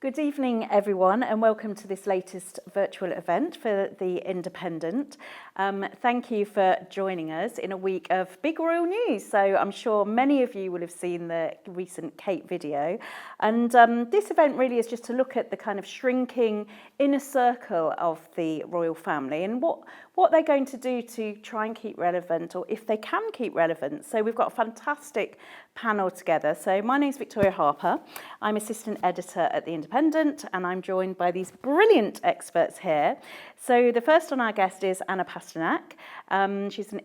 Good evening, everyone, and welcome to this latest virtual event for The Independent. Thank you for joining us in a week of big royal news. So I'm sure many of you will have seen the recent Kate video. And this event really is just to look at the kind of shrinking inner circle of the royal family and what they're going to do to try and keep relevant, or if they can keep relevant. So we've got a fantastic panel together. So my name's Victoria Harper. I'm assistant editor at The Independent, and I'm joined by these brilliant experts here. So the first on our guest is Anna Pasternak. She's an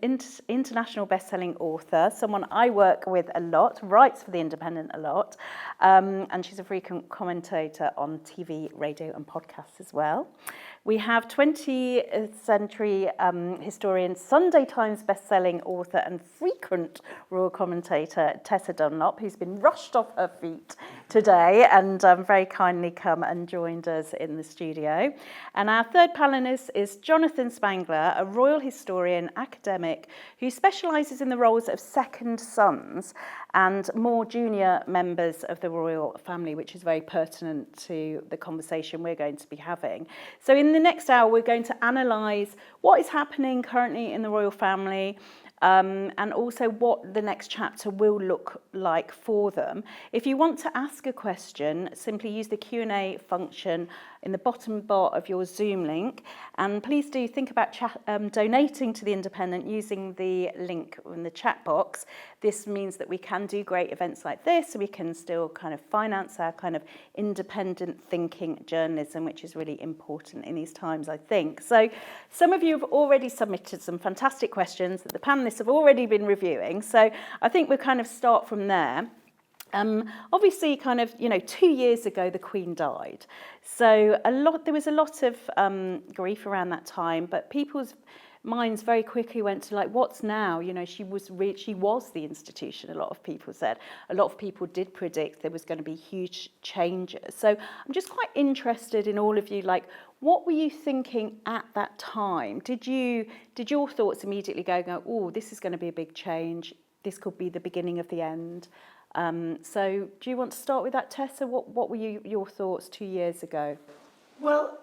international best-selling author, someone I work with a lot, writes for The Independent a lot, and she's a frequent commentator on TV, radio and podcasts as well. We have 20th century historian, Sunday Times best-selling author and frequent royal commentator Tessa Dunlop, who's been rushed off her feet today and very kindly come and joined us in the studio. And our third panelist is Jonathan Spangler, a royal historian, academic, who specialises in the roles of second sons and more junior members of the royal family, which is very pertinent to the conversation we're going to be having. So in the next hour, we're going to analyse what is happening currently in the royal family, and also what the next chapter will look like for them. If you want to ask a question, simply use the Q&A function in the bottom bar of your Zoom link. And please do think about donating to The Independent using the link in the chat box. This means that we can do great events like this, so we can still kind of finance our kind of independent thinking journalism, which is really important in these times, I think. So some of you have already submitted some fantastic questions that the panelists have already been reviewing. So I think we'll kind of start from there. Obviously, kind of, 2 years ago, the Queen died. So there was a lot of grief around that time, but people's minds very quickly went to what's now? She was the institution, a lot of people said. A lot of people did predict there was going to be huge changes. So I'm just quite interested in all of you, what were you thinking at that time? Did your thoughts immediately go, oh, this is going to be a big change. This could be the beginning of the end. So do you want to start with that, Tessa? What were your thoughts 2 years ago? Well,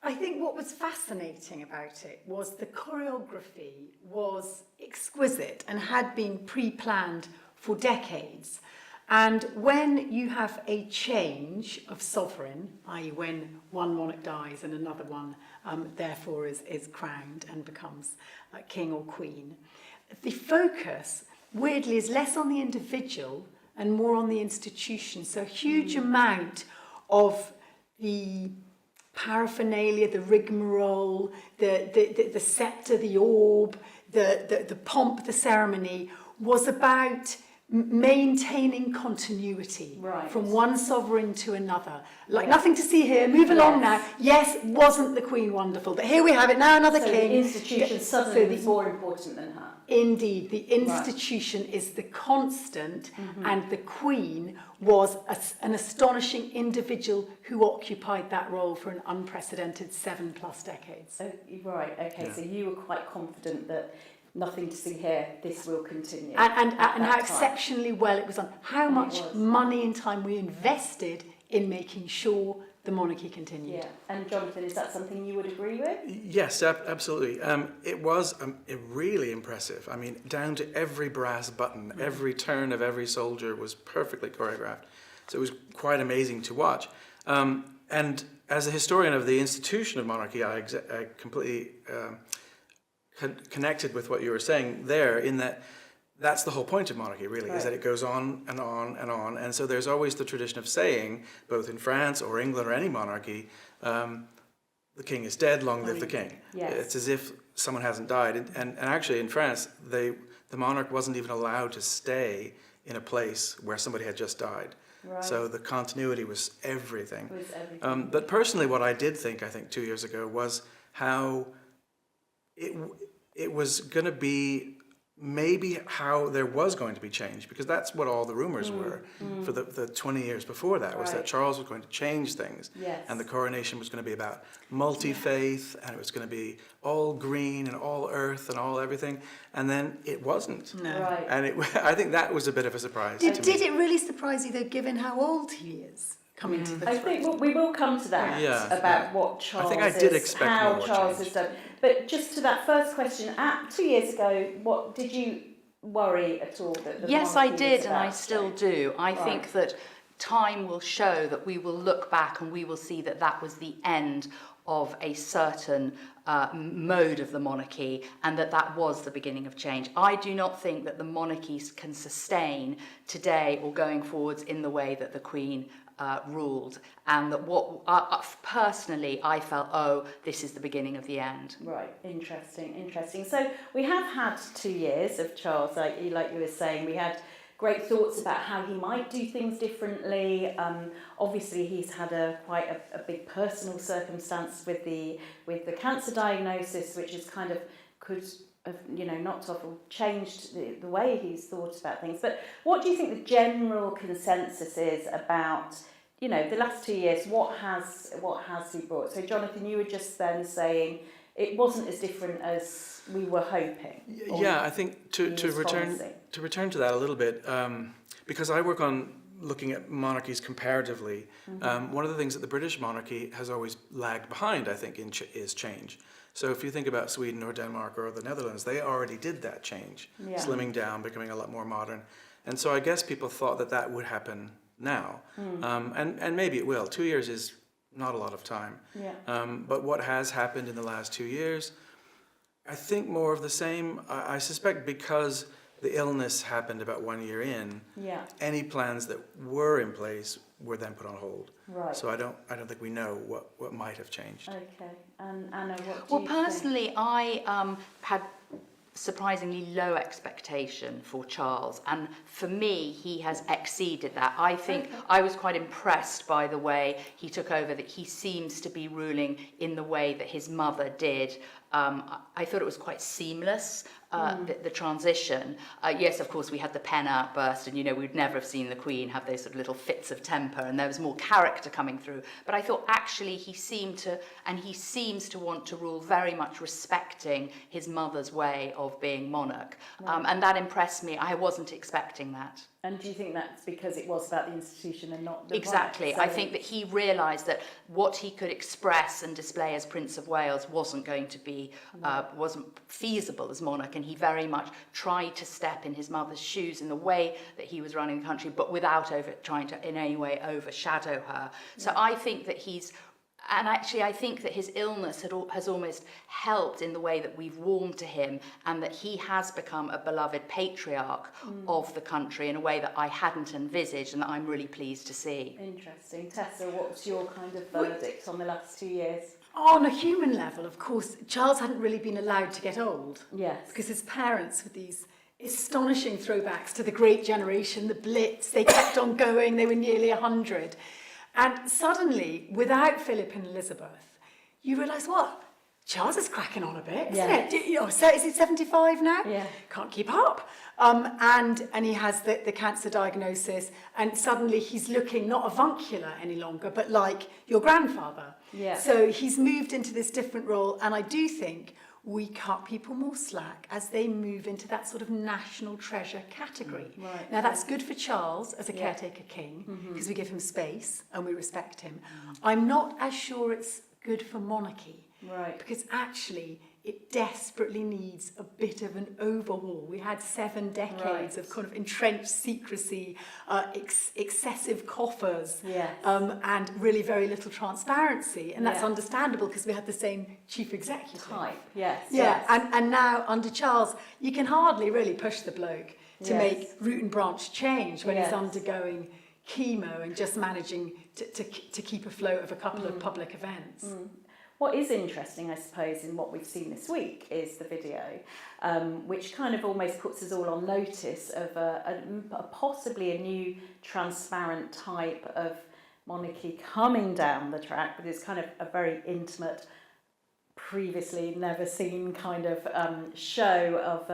I think what was fascinating about it was the choreography was exquisite and had been pre-planned for decades. And when you have a change of sovereign, i.e. when one monarch dies and another one therefore is crowned and becomes king or queen, the focus weirdly is less on the individual and more on the institution. So a huge amount of the paraphernalia, the rigmarole, the sceptre, the orb, the pomp, the ceremony was about maintaining continuity from one sovereign to another. Nothing to see here, move along now. Yes, wasn't the Queen wonderful? But here we have it, now another king. The institution suddenly was more important than her. Indeed, the institution is the constant, and the Queen was an astonishing individual who occupied that role for an unprecedented 7+ decades. Oh, right, okay, yeah. So you were quite confident that nothing to see here, this will continue. And how exceptionally well it was done. How much money and time we invested in making sure the monarchy continued. Yeah. And Jonathan, is that something you would agree with? Yes, absolutely. It was really impressive. I mean, down to every brass button, every turn of every soldier was perfectly choreographed. So it was quite amazing to watch. And as a historian of the institution of monarchy, I completely connected with what you were saying there, in that that's the whole point of monarchy, really, is that it goes on and on and on. And so there's always the tradition of saying, both in France or England or any monarchy, the king is dead, long live the king. Yes. It's as if someone hasn't died. And actually in France, the monarch wasn't even allowed to stay in a place where somebody had just died. Right. So the continuity was everything. But personally, what I did think, 2 years ago, was how it was going to be maybe how there was going to be change, because that's what all the rumors were for the 20 years before that, was that Charles was going to change things. Yes. And the coronation was going to be about multi-faith, and it was going to be all green and all earth and all everything, and then it wasn't. No. Right. And I think that was a bit of a surprise to me. Did it really surprise you, though, given how old he is? coming to the I throne. think we will come to that about what Charles I did is, expect how more Charles change. has done. But just to that first question, 2 years ago, what did you worry at all that the Yes, I monarchy did, was and I about to still change? do. I Right. think that time will show that we will look back and we will see that that was the end of a certain mode of the monarchy, and that that was the beginning of change. I do not think that the monarchies can sustain today or going forwards in the way that the Queen ruled, and that what personally I felt, this is the beginning of the end. Right, interesting. So we have had 2 years of Charles, like you were saying. We had great thoughts about how he might do things differently. Obviously, he's had quite a big personal circumstance with the cancer diagnosis, which is kind of could have, not to have changed the way he's thought about things. But what do you think the general consensus is about, the last 2 years? What has he brought? So, Jonathan, you were just then saying it wasn't as different as we were hoping. Yeah, I think to return to that a little bit, because I work on looking at monarchies comparatively. One of the things that the British monarchy has always lagged behind, I think, is change. So if you think about Sweden or Denmark or the Netherlands, they already did that change, slimming down, becoming a lot more modern. And so I guess people thought that would happen now, and maybe it will. 2 years is not a lot of time. But what has happened in the last 2 years? I think more of the same. I suspect because the illness happened about 1 year in, any plans that were in place were then put on hold. Right. So I don't think we know what might have changed. Okay. And Anna, what do you think? Well, personally, I had surprisingly low expectation for Charles, and for me he has exceeded that. I think I was quite impressed by the way he took over, that he seems to be ruling in the way that his mother did. I thought it was quite seamless, the transition. Yes, of course, we had the pen outburst, and we'd never have seen the Queen have those sort of little fits of temper, and there was more character coming through. But I thought actually he seems to want to rule very much respecting his mother's way of being monarch. Right. And that impressed me. I wasn't expecting that. And do you think that's because it was about the institution and not the Exactly. monarch? I think that he realised that what he could express and display as Prince of Wales wasn't going to be, wasn't feasible as monarch, and he very much tried to step in his mother's shoes in the way that he was running the country, but without trying to in any way overshadow her. So I think that I think that his illness has almost helped in the way that we've warmed to him, and that he has become a beloved patriarch of the country in a way that I hadn't envisaged, and that I'm really pleased to see. Interesting. Tessa, what's your kind of verdict on the last 2 years? On a human level, of course, Charles hadn't really been allowed to get old. Yes. Because his parents, with these astonishing throwbacks to the great generation, the Blitz, they kept on going, they were nearly 100. And suddenly, without Philip and Elizabeth, you realise, what? Charles is cracking on a bit, isn't it? So is he 75 now? Yeah. Can't keep up. And he has the cancer diagnosis, and suddenly he's looking not avuncular any longer, but like your grandfather. Yeah. So he's moved into this different role, and I do think we cut people more slack as they move into that sort of national treasure category. Right. Now, that's good for Charles as a caretaker king, because we give him space and we respect him. I'm not as sure it's good for monarchy. Right. Because actually, it desperately needs a bit of an overhaul. We had 7 decades of kind of entrenched secrecy, excessive coffers, and really very little transparency. And that's understandable because we had the same chief executive. Type, yes. Yeah, yes. And now under Charles, you can hardly really push the bloke to make root and branch change when he's undergoing chemo and just managing to keep afloat of a couple of public events. What is interesting, I suppose, in what we've seen this week is the video, which kind of almost puts us all on notice of possibly a new transparent type of monarchy coming down the track, with this kind of a very intimate, previously never seen kind of show of,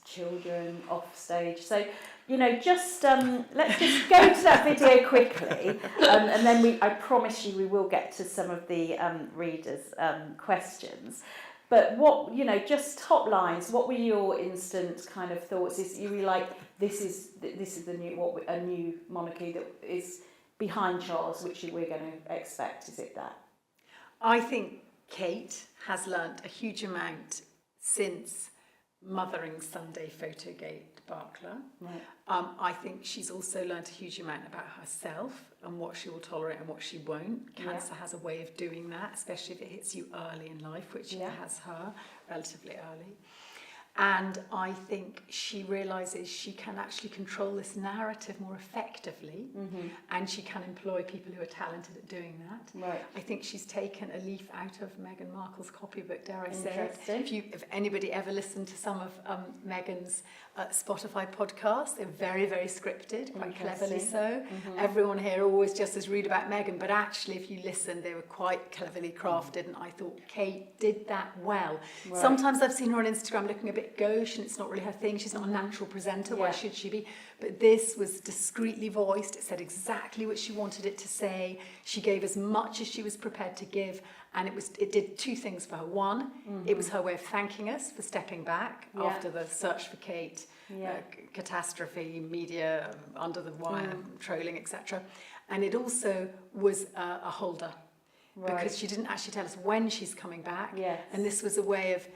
children off stage. So, let's just go to that video quickly, and then I promise you we will get to some of the readers' questions. But what, just top lines, what were your instant kind of thoughts? Is you were like, this is the new, a new monarchy that is behind Charles, which we're going to expect? Is it that? I think Kate has learnt a huge amount since mothering Sunday Photogate debacle. Right. I think she's also learnt a huge amount about herself and what she will tolerate and what she won't. Cancer has a way of doing that, especially if it hits you early in life, which it has her relatively early. And I think she realises she can actually control this narrative more effectively, and she can employ people who are talented at doing that. Right. I think she's taken a leaf out of Meghan Markle's copybook, dare I say. Interesting. If anybody ever listened to some of Meghan's Spotify podcasts, they're very, very scripted, quite cleverly so. Everyone here always just as read about Meghan, but actually if you listen, they were quite cleverly crafted, and I thought Kate did that well. Right. Sometimes I've seen her on Instagram looking a bit gauche, and it's not really her thing. She's not a natural presenter. Why should she be? But this was discreetly voiced. It said exactly what she wanted it to say. She gave as much as she was prepared to give, and it did two things for her. One, it was her way of thanking us for stepping back after the search for Kate, catastrophe, media, under the wire, trolling, etc. And it also was a holder. Right. Because she didn't actually tell us when she's coming back. Yes. And this was a way of,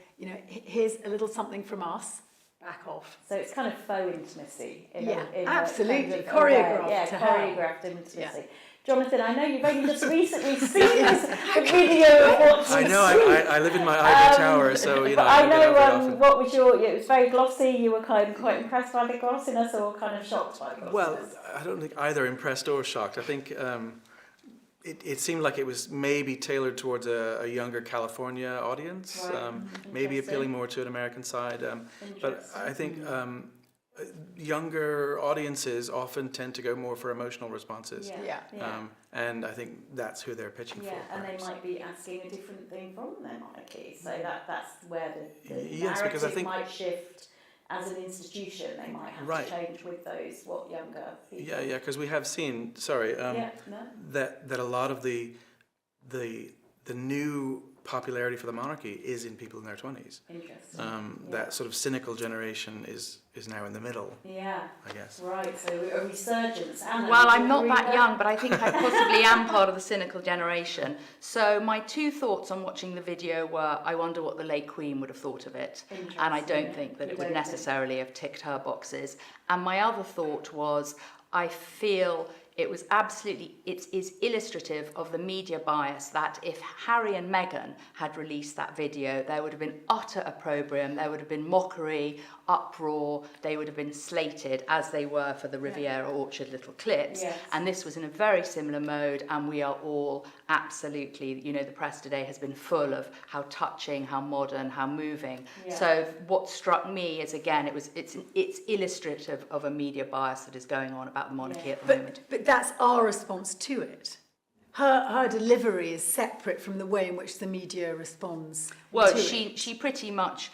here's a little something from us, back off. So it's kind of faux intimacy. In Absolutely. A kind of choreographed to choreographed intimacy. Yeah. Jonathan, I know you've only just recently seen this video of what I know, I live in my ivory tower, so, But I know, what was it was very glossy, you were kind of quite impressed by the glossiness or kind of shocked by the glossiness? Well, I don't think either impressed or shocked. I think it seemed like it was maybe tailored towards a younger California audience, maybe appealing more to an American side. But I think younger audiences often tend to go more for emotional responses. And I think that's who they're pitching for. And they might be asking a different thing from their monarchy. So that's where the Yes, because I narrative think might shift. As an institution, they might have to change with those younger people. Yeah, because we have seen. That a lot of the new popularity for the monarchy is in people in their 20s. Interesting. That sort of cynical generation is now in the middle. Yeah. I guess. Right. So a resurgence. Anna, well, I'm not that young, but I think I possibly am part of the cynical generation. So my two thoughts on watching the video were, I wonder what the late Queen would have thought of it. And I don't think that it would necessarily have ticked her boxes. And my other thought was, I feel it was absolutely, it is illustrative of the media bias that if Harry and Meghan had released that video, there would have been utter opprobrium, there would have been mockery, uproar, they would have been slated as they were for the Riviera Orchard little clips. And this was in a very similar mode, and we are all absolutely, the press today has been full of how touching, how modern, how moving. So what struck me is, again, it's illustrative of a media bias that is going on about the monarchy at the moment. But that's our response to it. Her delivery is separate from the way in which the media responds. Well, she pretty much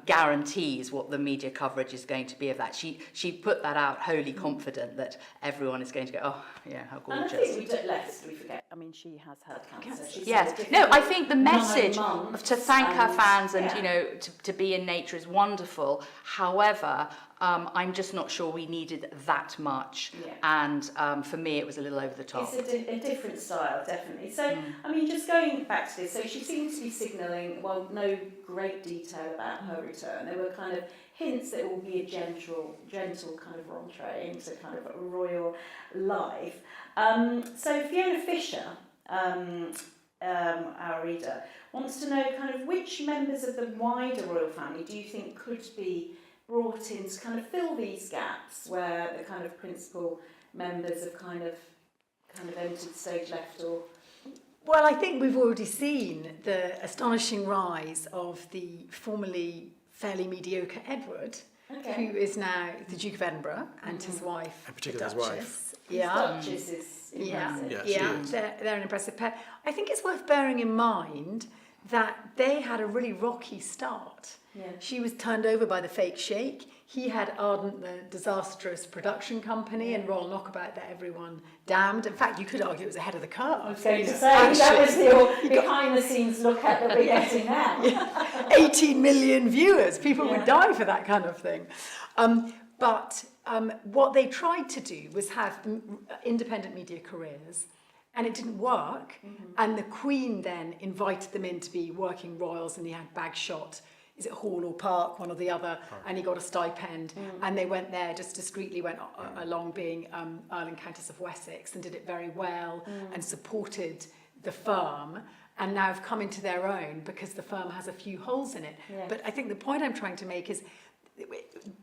guarantees what the media coverage is going to be of that. She put that out wholly confident that everyone is going to go, oh, yeah, how gorgeous. And I think we forget. I mean, she has had cancer. Yes. No, I think the message to thank her fans and, to be in nature is wonderful. However, I'm just not sure we needed that much. And for me, it was a little over the top. It's a different style, definitely. So, I mean, just going back to this, so she seems to be signalling, well, no great detail about her return. There were kind of hints that it will be a gentle kind of rentrée into kind of a royal life. So Fiona Fisher, our reader, wants to know kind of which members of the wider royal family do you think could be brought in to kind of fill these gaps where the kind of principal members have kind of entered stage left or... Well, I think we've already seen the astonishing rise of the formerly fairly mediocre Edward, who is now the Duke of Edinburgh, and his wife, in particular his wife. Duchess is impressive. They're an impressive pair. I think it's worth bearing in mind that they had a really rocky start. She was turned over by the fake sheikh. He had Ardent, the disastrous production company, and Royal Knockabout that everyone damned. In fact, you could argue it was ahead of the curve. I was going to say, that was the behind-the-scenes look at that we're getting now. 18 million viewers. People would die for that kind of thing. But what they tried to do was have independent media careers, and it didn't work. And the Queen then invited them in to be working royals, and he had Bagshot, is it Hall or Park, one or the other, and he got a stipend. And they went there, just discreetly went along being Earl and Countess of Wessex, and did it very well, and supported the firm, and now have come into their own because the firm has a few holes in it. Yeah. But I think the point I'm trying to make is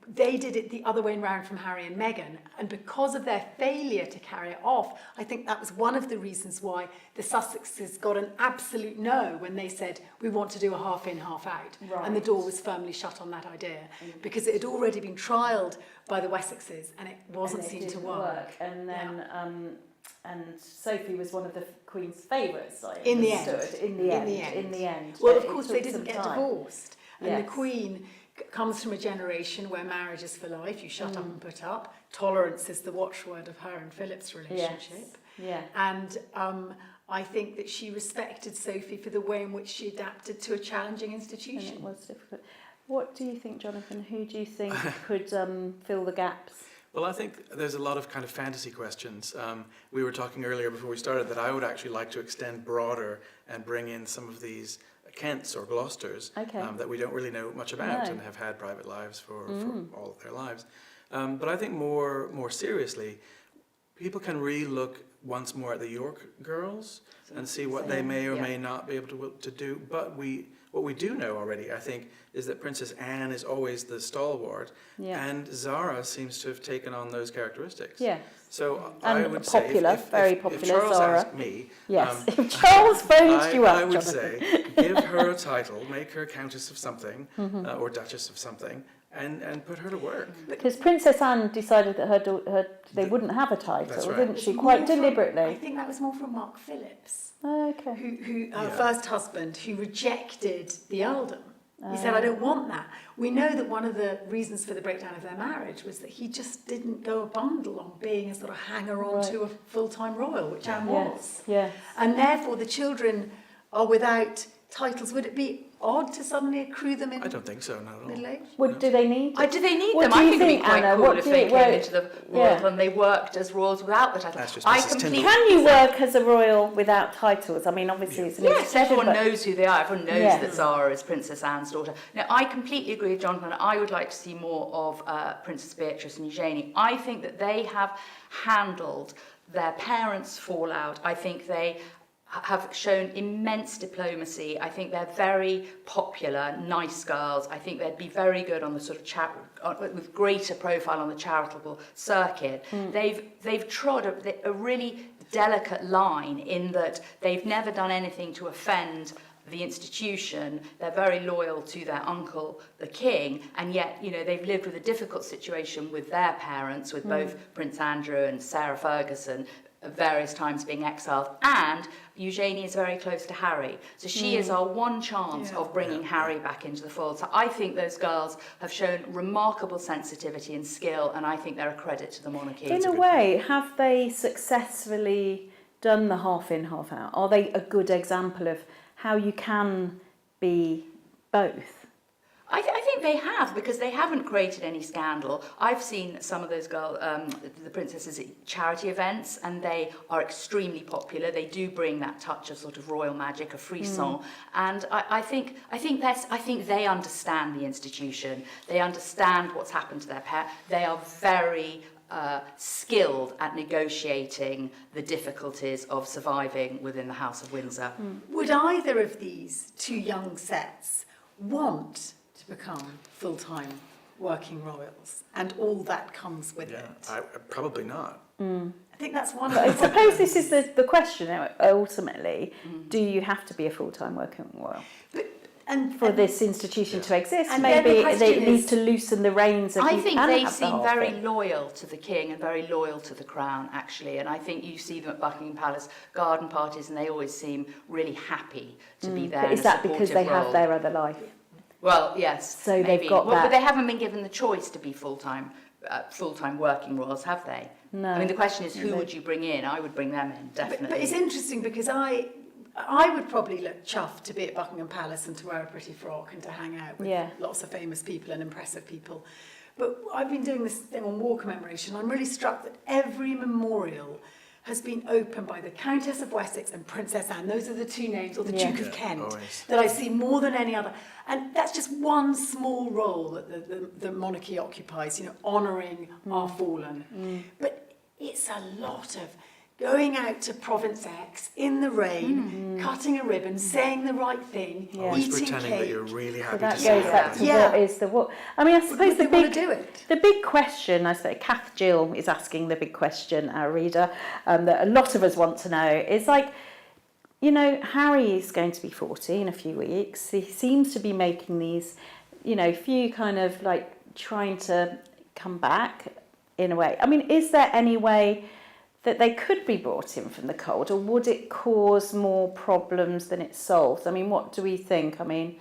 they did it the other way around from Harry and Meghan, and because of their failure to carry it off, I think that was one of the reasons why the Sussexes got an absolute no when they said, we want to do a half in, half out. Right. And the door was firmly shut on that idea, because it had already been trialled by the Wessexes, and it wasn't And it seen to didn't work. And then and Sophie was one of the Queen's favourites, I In the understood. end. In the end. Well, But of it course, took they didn't some get time. divorced. And Yes. the Queen comes from a generation where marriage is for life, you shut up and put up. Tolerance is the watchword of her and Philip's relationship. Yeah. And I think that she respected Sophie for the way in which she adapted to a challenging And it institution. was difficult. What do you think, Jonathan? Who do you think could fill the gaps? Well, I think there's a lot of kind of fantasy questions. We were talking earlier before we started that I would actually like to extend broader and bring in some of these Kents or Gloucesters Okay. that we don't really know much about No. and have had private lives for all of their lives. But I think more seriously, people can re-look once more at the York girls and see what they may or may not be able to do. But what we do know already, I think, is that Princess Anne is always the stalwart, Yeah. and Zara seems to have taken on those characteristics. Yeah. So And I would popular, say, very if popular, Charles Zara. asked me, Yes. If Charles phoned you up, I would Jonathan. say, give her a title, make her Countess of something, or Duchess of something, and put her to work. Because Princess Anne decided that they wouldn't have a title, That's right. didn't she? More Quite from- I deliberately. think that was more from Mark Phillips, Okay. who her Yeah. first husband, who rejected the earldom. He said, I don't want that. We know that one of the reasons for the breakdown of their marriage was that he just didn't go a bundle on being a sort of hanger-on to a full-time royal, which Anne was. Yes. Yes. And therefore the children are without titles. Would it be odd to suddenly accrue them in I don't think so, not at all. middle age? Do they need? Do they need What them? do I you think it'd think, be quite Anna? cool What if do they you- came where- into the yeah. royal and they worked as royals without the title. That's just I Mrs. completely. Tyndall. Can you work as a royal without titles? I mean, obviously it's an Yes, institution, everyone but- knows who they are. Everyone knows Yes. that Zara is Princess Anne's daughter. Now, I completely agree with Jonathan. I would like to see more of Princess Beatrice and Eugenie. I think that they have handled their parents' fallout. I think they have shown immense diplomacy. I think they're very popular, nice girls. I think they'd be very good on the sort of with greater profile on the charitable circuit. They've trod a really delicate line in that they've never done anything to offend the institution. They're very loyal to their uncle, the king, and yet, you know, they've lived with a difficult situation with their parents, with both Prince Andrew and Sarah Ferguson, at various times being exiled, and Eugenie is very close to Harry. So she is our one chance of bringing Harry back into the fold. So I think those girls have shown remarkable sensitivity and skill, and I think they're a credit to the monarchy. In a way, have they successfully done the half in, half out? Are they a good example of how you can be both? I think they have, because they haven't created any scandal. I've seen some of those girls, the princesses, at charity events, and they are extremely popular. They do bring that touch of sort of royal magic, a frisson, and I think they understand the institution. They understand what's happened to their parents. They are very skilled at negotiating the difficulties of surviving within the House of Windsor. Would either of these two young sets want to become full-time working royals and all that comes with it? Probably not. I think that's one But I of the suppose this is the question ultimately. Do you have to be a full-time working royal for this institution to exist? And then the Maybe question they need is- to loosen the reins. I you think can they have the seem whole very thing. loyal to the king and very loyal to the crown, actually. And I think you see them at Buckingham Palace garden parties, and they always seem really happy to be there. But in is a that because they supportive have role. their other life? Well, yes. So they've maybe. got Well, that- but they haven't been given the choice to be full-time working royals, have they? No. I mean, the question is, who would you bring in? I would bring them in, definitely. But it's interesting because I would probably look chuffed to be at Buckingham Palace and to wear a pretty frock and to hang out with lots of famous people and impressive people. But I've been doing this thing on war commemoration. I'm really struck that every memorial has been opened by the Countess of Wessex and Princess Anne. Those are the two names, or the Duke of Kent, always. that I see more than any other. And that's just one small role that the monarchy occupies, you know, honouring our fallen. But it's a lot of going out to Province X in the rain, cutting a ribbon, saying the right thing, Always eating pretending cake. that you're really happy That to goes see back it. to Yeah. what is the what. I mean, I suppose Would the you want big to do it? the big question, I suppose, Kath Jill is asking the big question, our reader, that a lot of us want to know is like, you know, Harry is going to be 40 in a few weeks. He seems to be making these, you know, few kind of like trying to come back in a way. I mean, is there any way that they could be brought in from the cold, or would it cause more problems than it solves? I mean, what do we think? I mean,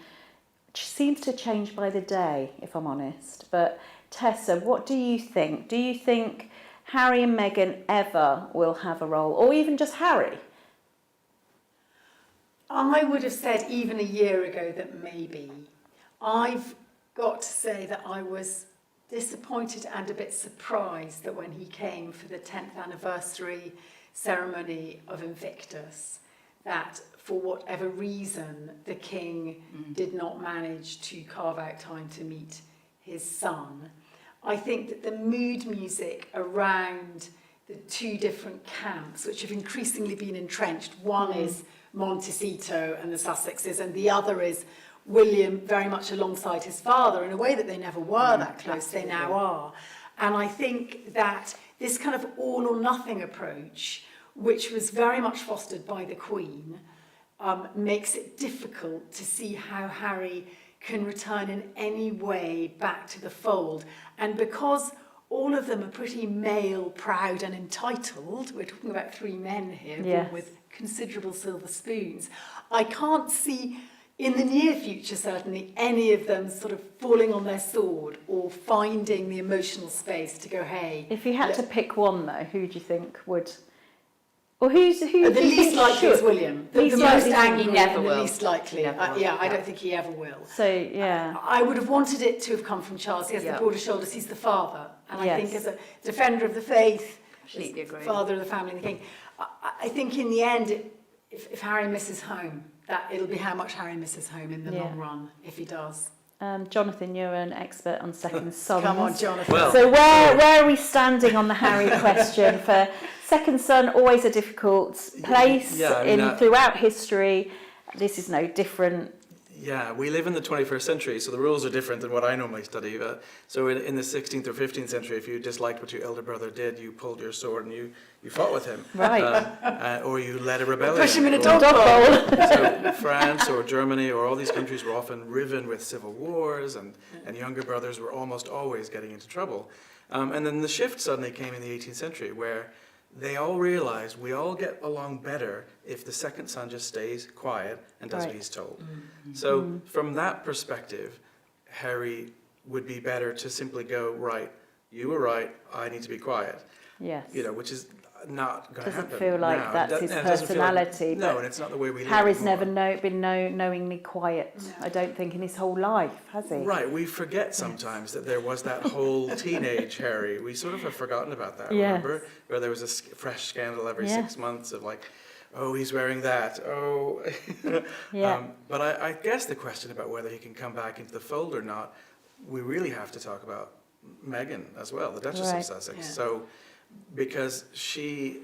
it seems to change by the day, if I'm honest. But Tessa, what do you think? Do you think Harry and Meghan ever will have a role, or even just Harry? I would have said even a year ago that maybe. I've got to say that I was disappointed and a bit surprised that when he came for the 10th anniversary ceremony of Invictus, that for whatever reason the king did not manage to carve out time to meet his son. I think that the mood music around the two different camps, which have increasingly been entrenched, one is Montecito and the Sussexes, and the other is William very much alongside his father in a way that they never were that close, they now are. And I think that this kind of all or nothing approach, which was very much fostered by the Queen, makes it difficult to see how Harry can return in any way back to the fold. And because all of them are pretty male, proud and entitled, we're talking about three men here, born with considerable silver spoons, I can't see in the near future, certainly, any of them sort of falling on their sword or finding the emotional space to go, hey. If you had to pick one, though, who do you think would? Or who The do you least think likely should? is William. The Least most likely. angry He never and the will. least likely. Never will. I don't think he ever will. So, yeah. I would have wanted it to have come from Charles. He has the Yeah. broader shoulders. He's the father. And I Yes. think as a defender of the faith, Completely agree. father of the family and the king, I think in the end, if Harry misses home, that it'll be how much Harry misses home in the long run, if he does. Jonathan, you're an expert on second sons. Come on, Jonathan. Well, So where are we standing on the Harry question? For second son, always a difficult place Yeah, I mean, throughout history. This is no different. Yeah, we live in the 21st century, so the rules are different than what I normally study. So in the 16th or 15th century, if you disliked what your elder brother did, you pulled your sword and you fought with him. Right. Or you led a rebellion. Push him in a Or- dog bowl. So France or Germany or all these countries were often riven with civil wars, and younger brothers were almost always getting into trouble. And then the shift suddenly came in the 18th century, where they all realized we all get along better if the second son just stays quiet and does what he's told. So from that perspective, Harry would be better to simply go, right, you were right, I need to be quiet. Yes. You know, which is not going to happen. Doesn't feel like now. that's his It doesn't feel like- personality. no, but and it's not the way we live Harry's anymore. never been knowingly quiet, I don't think, in his whole life, has he? Right, we forget sometimes that there was that whole teenage Harry. We sort of have forgotten about that, Yes. remember? Where there was a fresh scandal every Yes. 6 months of like, oh, he's wearing that, oh. Yeah. But I guess the question about whether he can come back into the fold or not, we really have to talk about Meghan as well, the Duchess Right. of Sussex. Yeah. So, because she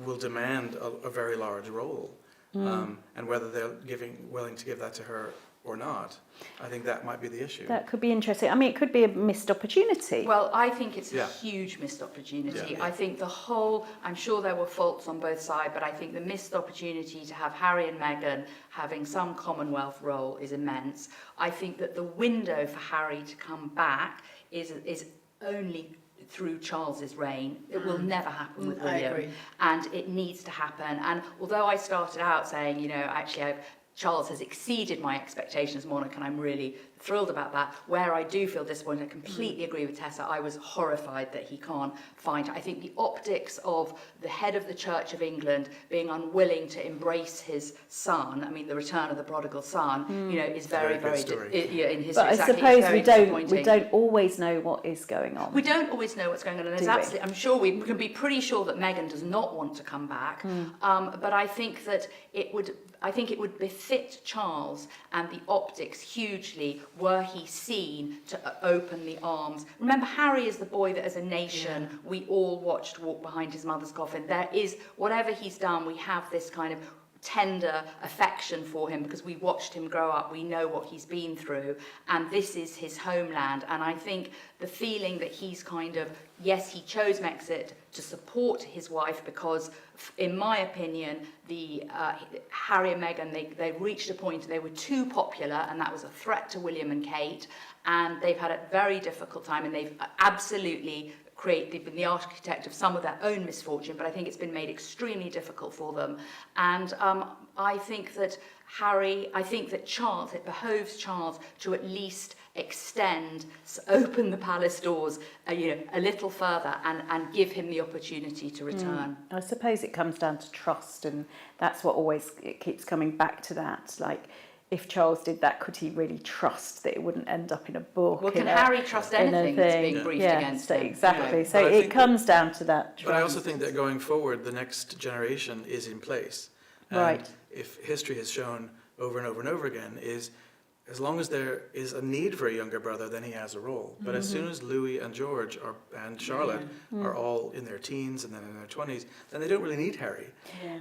will demand a very large role, and whether they're willing to give that to her or not, I think that might be the issue. That could be interesting. I mean, it could be a missed opportunity. Well, I think it's Yeah. a huge missed opportunity. Yeah. I think I'm sure there were faults on both sides, but I think the missed opportunity to have Harry and Meghan having some Commonwealth role is immense. I think that the window for Harry to come back is only through Charles's reign. It will never happen with I William. agree. And it needs to happen. And although I started out saying, actually Charles has exceeded my expectations as monarch, and I'm really thrilled about that. Where I do feel disappointed, I completely agree with Tessa. I was horrified that he can't find her. I think the optics of the head of the Church of England being unwilling to embrace his son, I mean, the return of the prodigal son, you know, is very, Very very, good story. in history. But I exactly, it's suppose very we disappointing. don't always know what is going on. We don't always know what's going on, and there's Do we? absolutely, I'm sure we can be pretty sure that Meghan does not want to come back. But I think that it would befit Charles and the optics hugely were he seen to open the arms. Remember, Harry is the boy that as a nation we all watched walk behind his mother's coffin. There is, whatever he's done, we have this kind of tender affection for him because we watched him grow up, we know what he's been through, and this is his homeland. And I think the feeling that he's kind of, yes, he chose Brexit to support his wife because, in my opinion, the Harry and Meghan, they reached a point they were too popular, and that was a threat to William and Kate, and they've had a very difficult time, and they've absolutely they've been the architect of some of their own misfortune, but I think it's been made extremely difficult for them. And I think that Charles, it behoves Charles to at least open the palace doors, a little further, and give him the opportunity to return. I suppose it comes down to trust, and that's what it keeps coming back to that. Like, if Charles did that, could he really trust that it wouldn't end up in a book? Well, can Harry trust anything that's being briefed against him? Exactly. Yeah. So But I it think comes down to that trust. But I also think that going forward, the next generation is in place. And Right. if history has shown over and over and over again, is as long as there is a need for a younger brother, then he has a role. But as soon as Louis and George and Charlotte are all in their teens and then in their 20s, then they don't really need Harry.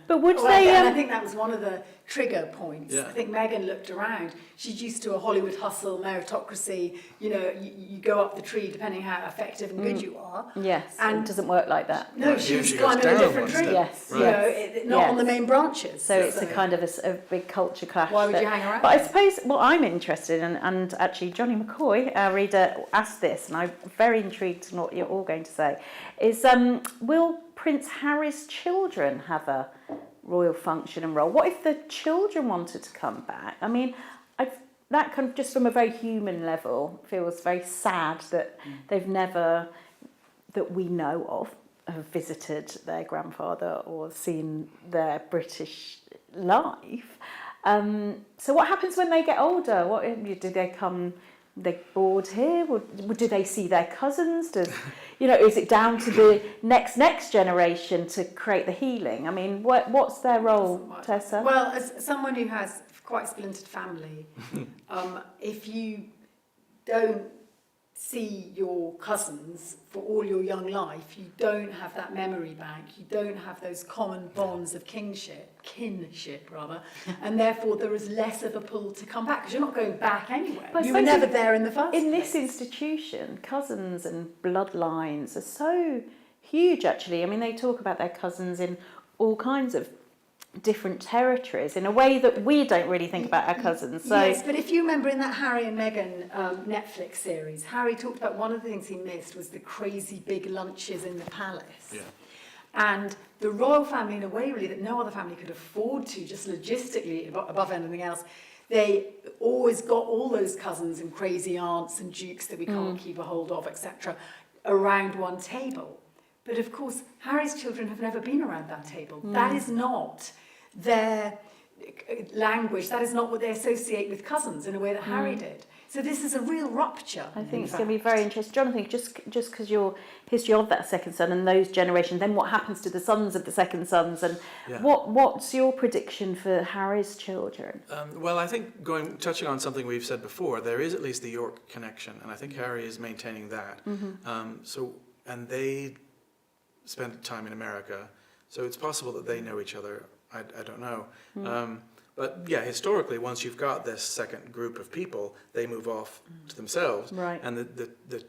But would Well, they? and I think that was one of the trigger points. Yeah. I think Meghan looked around. She's used to a Hollywood hustle, meritocracy. You know, you go up the tree depending how effective and good you are. Yes, And it doesn't work like that. no, Right, she here was she goes climbing a down different one tree. step. Yes, You Right. know, not yes. on the main branches. So it's a kind of a big culture clash. Why would that- you hang around? But I suppose what I'm interested in, and actually Johnny McCoy, our reader, asked this, and I'm very intrigued in what you're all going to say, is will Prince Harry's children have a royal function and role? What if the children wanted to come back? I mean, that kind of, just from a very human level, feels very sad that they've never, that we know of, have visited their grandfather or seen their British life. So what happens when they get older? Do they come? They bored here? Do they see their cousins? Is it down to the next generation to create the healing? I mean, what's their role, Tessa? Well, as someone who has quite a splintered family, if you don't see your cousins for all your young life, you don't have that memory bank, you don't have those common bonds of kinship, and therefore there is less of a pull to come back because you're not going back anywhere. But I You were suppose never there in the first in place. this institution, cousins and bloodlines are so huge, actually. I mean, they talk about their cousins in all kinds of different territories in a way that we don't really think about our cousins. So Yes, but if you remember in that Harry and Meghan Netflix series, Harry talked about one of the things he missed was the crazy big lunches in the palace. Yeah. And the royal family, in a way really that no other family could afford to, just logistically above anything else, they always got all those cousins and crazy aunts and dukes that we can't keep a hold of, etc., around one table. But of course, Harry's children have never been around that table. That is not their language. That is not what they associate with cousins in a way that Harry did. So this is a real rupture. I think it's going to be very interesting. Jonathan, just because your history of that second son and those generations, then what happens to the sons of the second sons, and Yeah. what's your prediction for Harry's children? Well, I think touching on something we've said before, there is at least the York connection, and I think Harry is maintaining that. And they spent time in America, so it's possible that they know each other. I don't know. But yeah, historically, once you've got this second group of people, they move off to themselves. Right. And the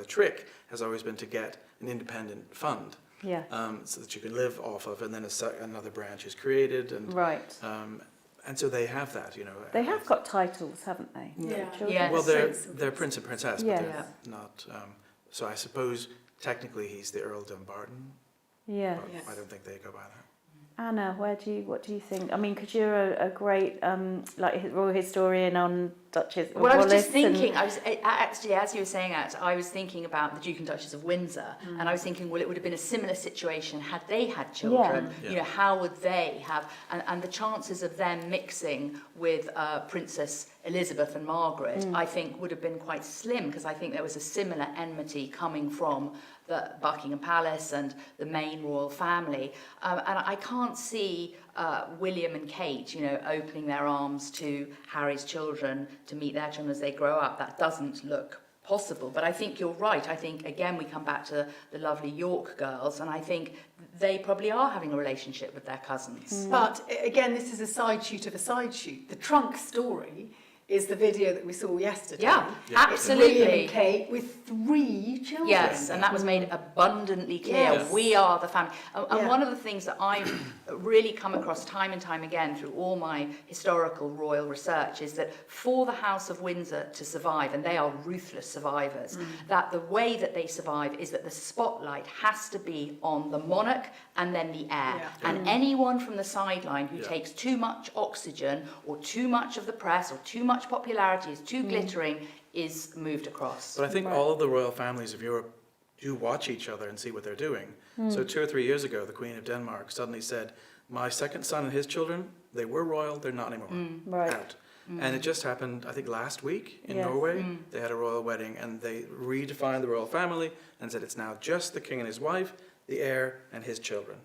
trick has always been to get an independent fund, Yeah. so that you can live off of, and then another branch is created, and Right. and so they have that, They have got titles, haven't they? Yeah. Children? Yeah. Well, Yes. they're prince and princess, Yes. but they're not. So I suppose technically he's the Earl Dumbarton. Yeah. But Yes. I don't think they go by that. Anna, what do you think? I mean, because you're a great royal historian on Duchess of Well, I was Wallis just thinking, actually, as you were saying that, I was thinking about the Duke and Duchess of Windsor, and I was thinking, well, it would have been a similar situation had they had children. Yeah. You know, how would they have, and the chances of them mixing with Princess Elizabeth and Margaret, I think, would have been quite slim, because I think there was a similar enmity coming from the Buckingham Palace and the main royal family. And I can't see William and Kate, you know, opening their arms to Harry's children to meet their children as they grow up. That doesn't look possible. But I think you're right. I think, again, we come back to the lovely York girls, and I think they probably are having a relationship with their cousins. But again, this is a side shoot of a side shoot. The trunk story is the video that we saw yesterday. Yeah, It's absolutely. William and Kate with 3 children. Yes, and that was made abundantly clear. Yes. We are the family. And Yeah. one of the things that I've really come across time and time again through all my historical royal research is that for the House of Windsor to survive, and they are ruthless survivors, that the way that they survive is that the spotlight has to be on the monarch and then the heir. Yeah. And anyone from the sideline who Yeah. takes too much oxygen or too much of the press or too much popularity, is too glittering, is moved across. But I think all of the royal families of Europe do watch each other and see what they're doing. So 2 or 3 years ago, the Queen of Denmark suddenly said, my second son and his children, they were royal, they're not anymore. Right. Out. And it just happened, I think, last week in Yes. Norway. They had a royal wedding and they redefined the royal family and said it's now just the king and his wife, the heir and his children.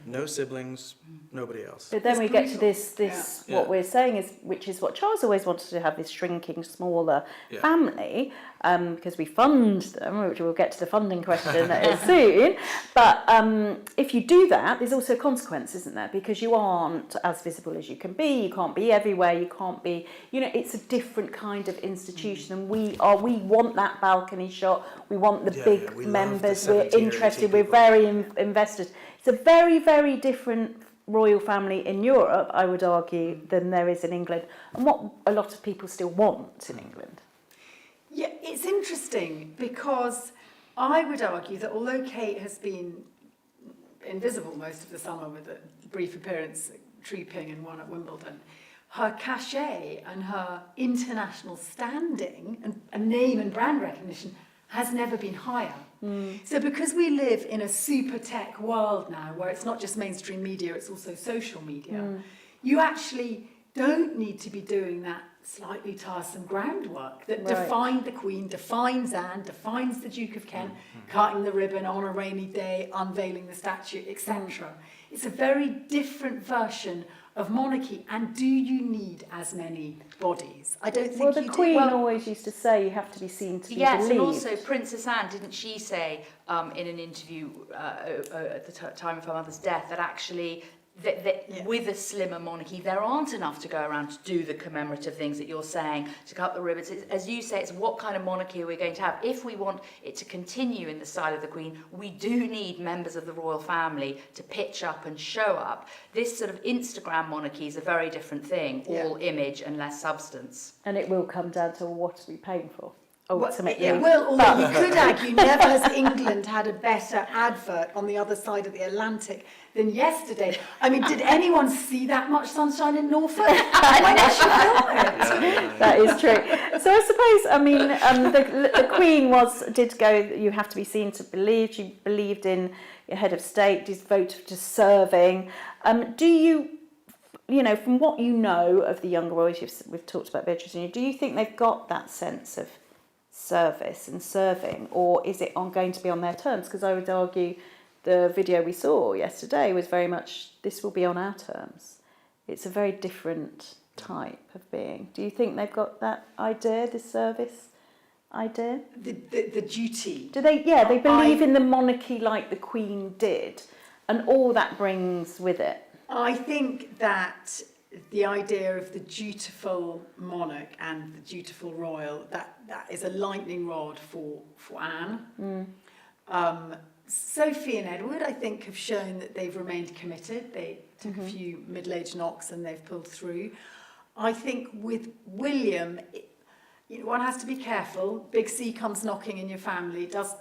No siblings, nobody else. But then It's we get to brutal. this Yeah. what we're saying is, which is what Charles always wanted to have, this shrinking, smaller Yeah. family, because we fund them, which we'll get to the funding question soon. But if you do that, there's also a consequence, isn't there? Because you aren't as visible as you can be. You can't be everywhere. You can't be, you know, it's a different kind of institution. And we want that balcony shot. We want the Yeah, big yeah, we love members. the We're 17 or 18 interested. We're people. very invested. It's a very, very different royal family in Europe, I would argue, than there is in England, and what a lot of people still want in England. Yeah, it's interesting because I would argue that although Kate has been invisible most of the summer with a brief appearance at Treeping and one at Wimbledon, her cachet and her international standing and name and brand recognition has never been higher. So because we live in a super tech world now where it's not just mainstream media, it's also social media, you actually don't need to be doing that slightly tiresome groundwork that Right. defined the Queen, defines Anne, defines the Duke of Kent, cutting the ribbon on a rainy day, unveiling the statue, etc. It's a very different version of monarchy. And do you need as many bodies? I don't think Well, the you Queen do. Well, always used to say you have to be seen to be Yes, believed. and also Princess Anne, didn't she say in an interview at the time of her mother's death that actually Yeah. with a slimmer monarchy there aren't enough to go around to do the commemorative things that you're saying, to cut the ribbons. As you say, it's what kind of monarchy are we going to have? If we want it to continue in the style of the Queen, we do need members of the royal family to pitch up and show up. This sort of Instagram monarchy is a very different thing, all image and less substance. And it will come down to what are we paying for, well, ultimately. it will, although you could argue never has England had a better advert on the other side of the Atlantic than yesterday. I mean, did anyone see that much sunshine in Norfolk? Why not should it? That is true. So I suppose, I mean, the Queen did go, you have to be seen to believe. She believed in your head of state, devoted to serving. Do you know, from what you know of the younger royals, we've talked about Beatrice, do you think they've got that sense of service and serving, or is it going to be on their terms? Because I would argue the video we saw yesterday was very much, this will be on our terms. It's a very different type of being. Do you think they've got that idea, the service idea? The duty. Do they? Yeah, they believe in the monarchy like the Queen did, and all that brings with it. I think that the idea of the dutiful monarch and the dutiful royal, that is a lightning rod for Anne. Sophie and Edward, I think, have shown that they've remained committed. They took a few middle-aged knocks and they've pulled through. I think with William, one has to be careful. Big C comes knocking in your family. It does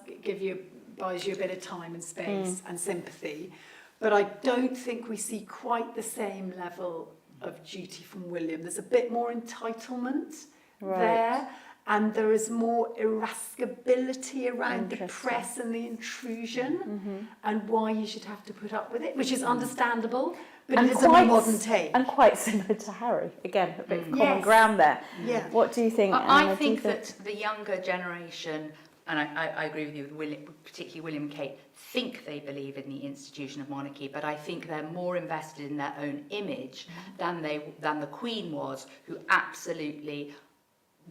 buys you a bit of time and space and sympathy. but I don't think we see quite the same level of duty from William. There's a bit more entitlement there, and there is more irascibility around the press and the intrusion and why you should have to put up with it, which is understandable, but it is a more modern take. And quite similar to Harry. Again, a bit of common ground there. Yeah. What do you think, Anna? I think that the younger generation, and I agree with you, particularly William and Kate, think they believe in the institution of monarchy, but I think they're more invested in their own image than the Queen was, who absolutely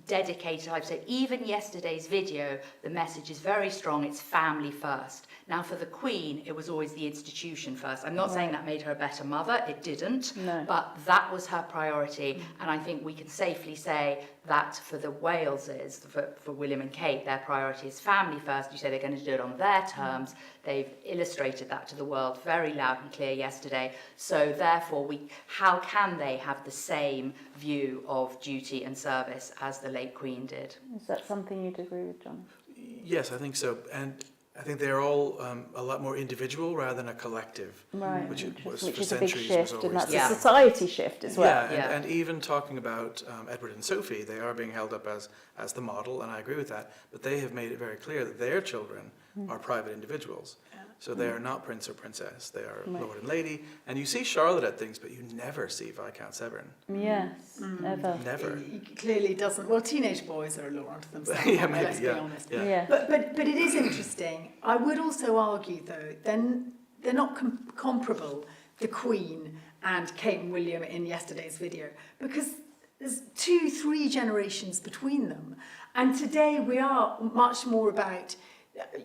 dedicated. I'd say even yesterday's video, the message is very strong. It's family first. Now for the Queen, it was always the institution first. I'm not saying that made her a better mother. It didn't. No. But that was her priority. And I think we can safely say that for the Waleses, for William and Kate, their priority is family first. You say they're going to do it on their terms. They've illustrated that to the world very loud and clear yesterday. So therefore, how can they have the same view of duty and service as the late Queen did? Is that something you'd agree with, John? Yes, I think so. And I think they're all a lot more individual rather than a collective, which was is for a big centuries. shift, was and that's always a society shift as well. And even talking about Edward and Sophie, they are being held up as the model, and I agree with that. But they have made it very clear that their children are private individuals. So they are not prince or princess. They are lord and lady. And you see Charlotte at things, but you never see Viscount Severn. Yes, never. Never. He clearly doesn't. Well, teenage boys are a law unto themselves. Let's be honest. Yeah. But it is interesting. I would also argue, though, then they're not comparable, the Queen and Kate and William in yesterday's video, because there's 2-3 generations between them. And today we are much more about,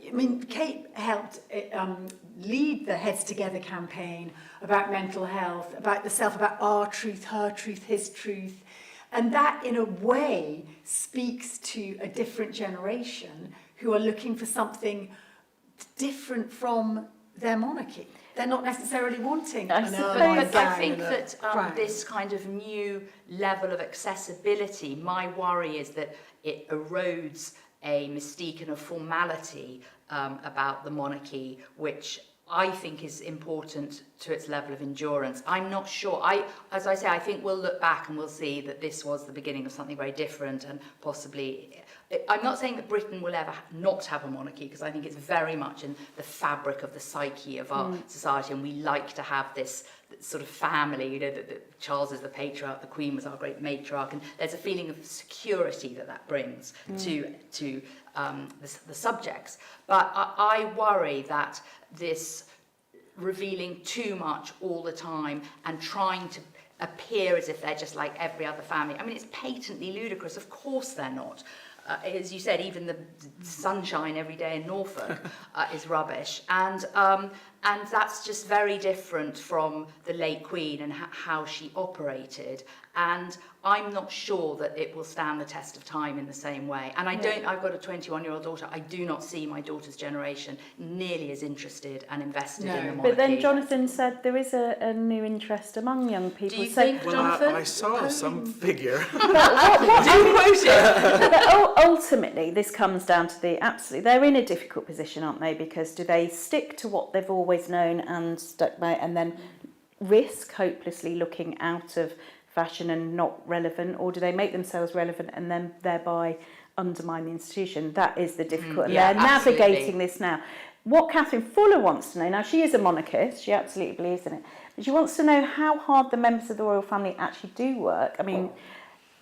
I mean, Kate helped lead the Heads Together campaign about mental health, about the self, about our truth, her truth, his truth. And that, in a way, speaks to a different generation who are looking for something different from their monarchy. They're not necessarily wanting an ermine But I gown think and a that crown. this kind of new level of accessibility, my worry is that it erodes a mystique and a formality about the monarchy, which I think is important to its level of endurance. I'm not sure. As I say, I think we'll look back and we'll see that this was the beginning of something very different, and possibly. I'm not saying that Britain will ever not have a monarchy, because I think it's very much in the fabric of the psyche of our society, and we like to have this sort of family, you know, that Charles is the patriarch, the Queen was our great matriarch, and there's a feeling of security that brings to the subjects. But I worry that this revealing too much all the time and trying to appear as if they're just like every other family. I mean, it's patently ludicrous. Of course they're not. As you said, even the sunshine every day in Norfolk is rubbish. And that's just very different from the late Queen and how she operated. And I'm not sure that it will stand the test of time in the same way. And I've got a 21-year-old daughter. I do not see my daughter's generation nearly as interested and invested in the monarchy. But then Jonathan said there is a new interest among young people. Do you think, Jonathan? I saw some figure. But ultimately, this comes down to they're in a difficult position, aren't they? Because do they stick to what they've always known and stuck by, and then risk hopelessly looking out of fashion and not relevant, or do they make themselves relevant and then thereby undermine the institution? That is the difficult. And they're navigating this now. What Catherine Fuller wants to know, now she is a monarchist, she absolutely believes in it, but she wants to know how hard the members of the royal family actually do work. I mean,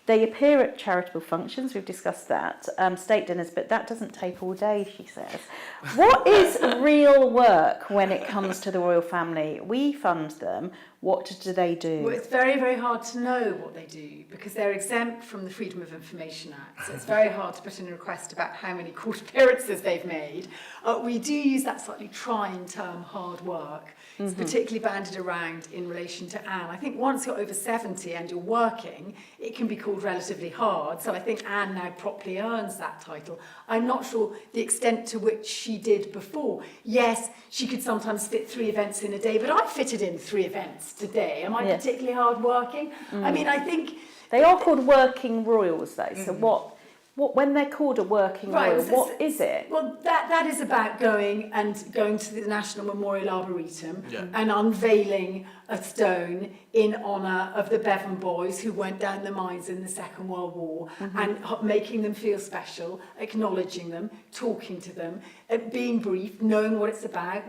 they appear at charitable functions, we've discussed that, state dinners, but that doesn't take all day, she says. What is real work when it comes to the royal family? We fund them. What do they do? Well, it's very, very hard to know what they do because they're exempt from the Freedom of Information Act. So it's very hard to put in a request about how many court appearances they've made. We do use that slightly trying term, hard work. It's particularly banded around in relation to Anne. I think once you're over 70 and you're working, it can be called relatively hard. So I think Anne now properly earns that title. I'm not sure the extent to which she did before. Yes, she could sometimes fit 3 events in a day, but I fitted in 3 events today. Am I particularly hard working? I mean, I think... They are called working royals, though. So what when they're called a working royal, what is it? Well, that is about going to the National Memorial Arboretum Yeah. and unveiling a stone in honour of the Bevan boys who went down the mines in the Second World War, and making them feel special, acknowledging them, talking to them, being briefed, knowing what it's about,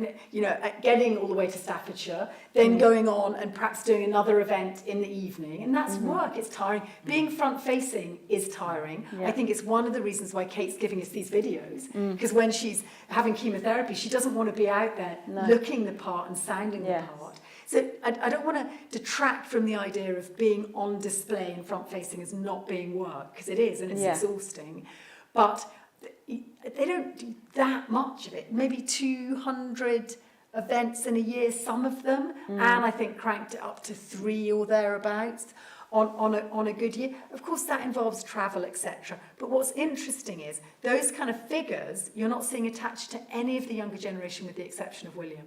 getting all the way to Staffordshire, then going on and perhaps doing another event in the evening. And that's work, it's tiring. Being front-facing is tiring. Yeah. I think it's one of the reasons why Kate's giving us these videos, because when she's having chemotherapy, she doesn't want to be out there looking the part and sounding the part. So I don't want to detract from the idea of being on display and front-facing as not being work, because it is, and it's exhausting. But they don't do that much of it. Maybe 200 events in a year, some of them, and I think cranked it up to 3 or thereabouts on a good year. Of course, that involves travel, etc. But what's interesting is those kind of figures you're not seeing attached to any of the younger generation, with the exception of William.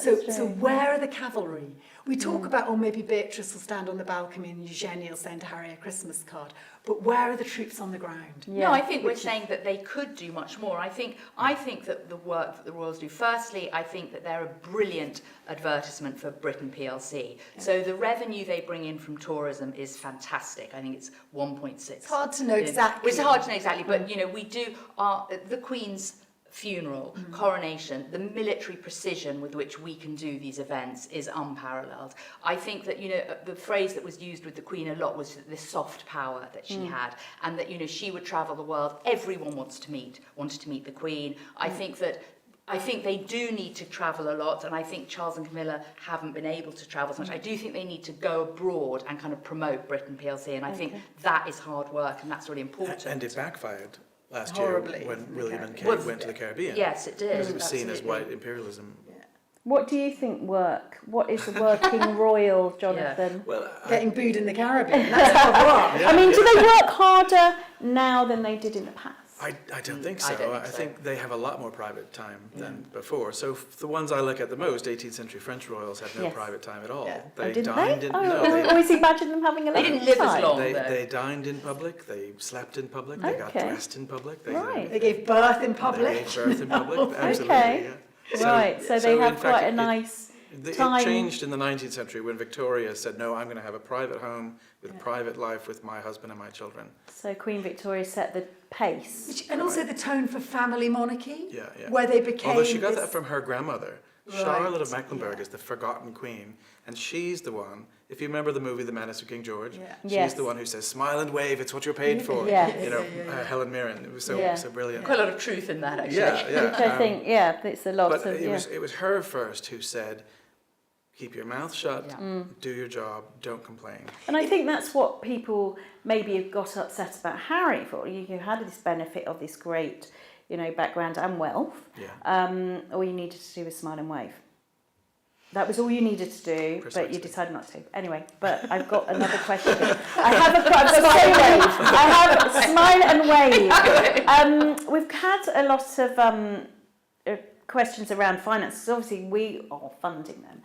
So where are the cavalry? We talk about, maybe Beatrice will stand on the balcony and Eugenie will send Harry a Christmas card. But where are the troops on the ground? No, I think we're saying that they could do much more. I think that the work that the Royals do, firstly, I think that they're a brilliant advertisement for Britain PLC. So the revenue they bring in from tourism is fantastic. I think it's 1.6. It's hard to know exactly. It's hard to know exactly, but we do the Queen's funeral, coronation, the military precision with which we can do these events is unparalleled. I think that, the phrase that was used with the Queen a lot was the soft power that she had, and that, she would travel the world. Everyone wanted to meet the Queen. I think they do need to travel a lot, and I think Charles and Camilla haven't been able to travel so much. I do think they need to go abroad and kind of promote Britain PLC, and I think that is hard work, and that's really important. And it backfired last Horribly year when William and Kate went to the Caribbean. Yes, it did. Because it was seen as absolutely. white imperialism. What do you think what is a working royal, Jonathan? Well, Getting booed in the Caribbean, that's hard work. I mean, do they work harder now than they did in the past? I don't think so. I don't think so. think they have a lot more private time than before. So the ones I look at the most, 18th century French royals had no Yes. private time at all. Yeah. They Didn't dined they? in Oh, no, I they, always imagine them having a They lot didn't of live as time. long. they dined in public, they slept in public, they got Okay. dressed in public. Right. They gave birth in They public. gave birth in public. Absolutely. Okay. Yeah. Right, so they have in quite fact, a nice It time. changed in the 19th century when Victoria said, no, I'm going to have a private home with a private life with my husband and my children. So Queen Victoria set the pace. And also the tone for family monarchy, Yeah, yeah. where they became Although she got this- that from her grandmother. Right, Charlotte of Mecklenburg yeah. is the forgotten queen, and she's the one, if you remember the movie The Menace of King George, Yeah. she's Yes. the one who says, smile and wave, it's what you're paid for. Yes. You know, Yeah. Helen Mirren, it was so, Yeah. so brilliant. Quite a lot of truth in that, actually. Yeah, yeah. Which I think, it's a lot But of, it was her first who said, keep your mouth shut, Yeah. do your job, don't complain. And I think that's what people maybe have got upset about Harry for. You had this benefit of this great, background and wealth. Yeah. All you needed to do was smile and wave. That was all you needed to do, but Precisely. you decided not to. Anyway, but I've got another question. I've got smile and wave. We've had a lot of questions around finances. Obviously, we are funding them.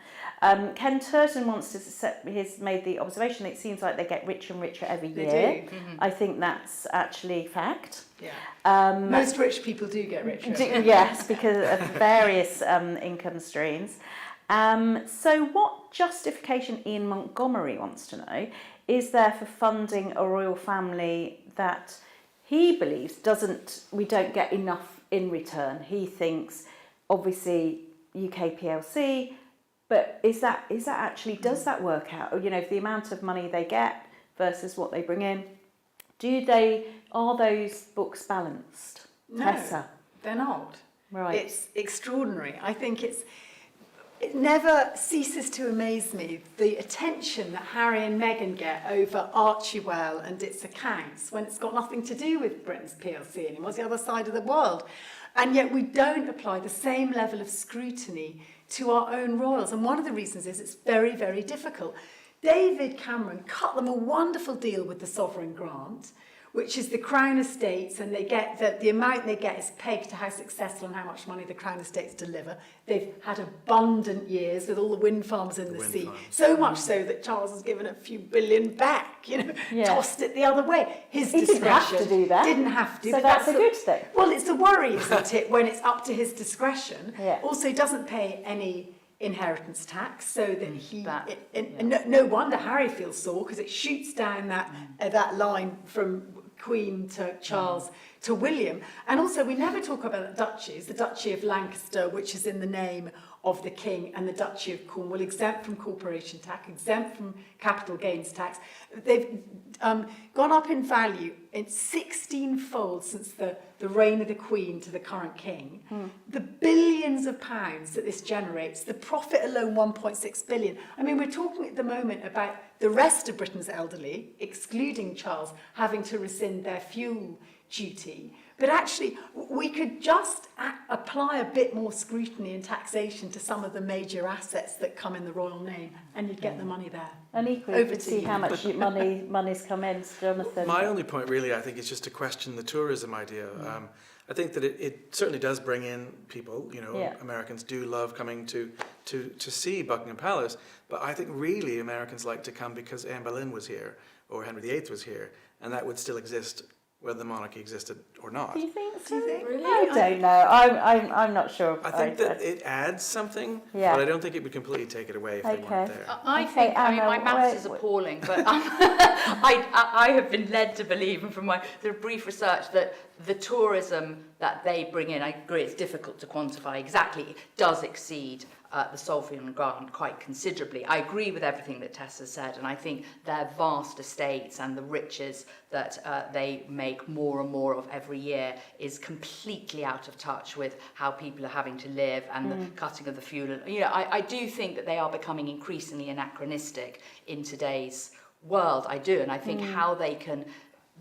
Ken Turton has made the observation that it seems like they get richer and richer every They year. do. I think that's actually fact. Yeah. Most rich people do get richer. Yes, because of various income streams. So what justification Ian Montgomery wants to know is there for funding a royal family that he believes we don't get enough in return? He thinks, obviously, UK PLC, but is that actually, does that work out? Or, the amount of money they get versus what they bring in, are those books balanced? No, Tessa? they're not. Right. It's extraordinary. I think it never ceases to amaze me the attention that Harry and Meghan get over Archewell and its accounts when it's got nothing to do with Britain's PLC anymore. It's the other side of the world. And yet we don't apply the same level of scrutiny to our own royals. And one of the reasons is it's very, very difficult. David Cameron cut them a wonderful deal with the sovereign grant, which is the Crown Estates, and they get the amount they get is pegged to how successful and how much money the Crown Estates deliver. They've had abundant years with all the wind farms in the sea, so much so that Charles has given a few billion back, tossed it the other way. His He didn't have to do that. Didn't have to. So but that's a good thing. Well, it's a worry, isn't it, when it's up to his discretion. Yeah. Also, he doesn't pay any inheritance tax, so that no wonder Harry feels sore, because it shoots down that line from Queen to Charles to William. And also, we never talk about the duchies, the Duchy of Lancaster, which is in the name of the King, and the Duchy of Cornwall, exempt from corporation tax, exempt from capital gains tax. They've gone up in value in 16-fold since the reign of the Queen to the current King. The billions of pounds that this generates, the profit alone 1.6 billion. I mean, we're talking at the moment about the rest of Britain's elderly, excluding Charles, having to rescind their fuel duty. But actually, we could just apply a bit more scrutiny and taxation to some of the major assets that come in the royal name, and you'd get the money there. And equally, you could see how much money's come in, Jonathan. My only point really, I think, is just to question the tourism idea. I think that it certainly does bring in people, Americans do love coming to see Buckingham Palace, but I think really Americans like to come because Anne Boleyn was here, or Henry VIII was here, and that would still exist whether the monarchy existed or not. Do you think so? Do you think? Really? I don't know. I'm not sure. I think that it adds something, but I don't think it would completely take it away if they weren't there. I think, my maths is appalling, but I have been led to believe, and from my brief research, that the tourism that they bring in, I agree it's difficult to quantify exactly, does exceed the sovereign grant quite considerably. I agree with everything that Tessa said, and I think their vast estates and the riches that they make more and more of every year is completely out of touch with how people are having to live and the cutting of the fuel. I do think that they are becoming increasingly anachronistic in today's world. I do, and I think how they can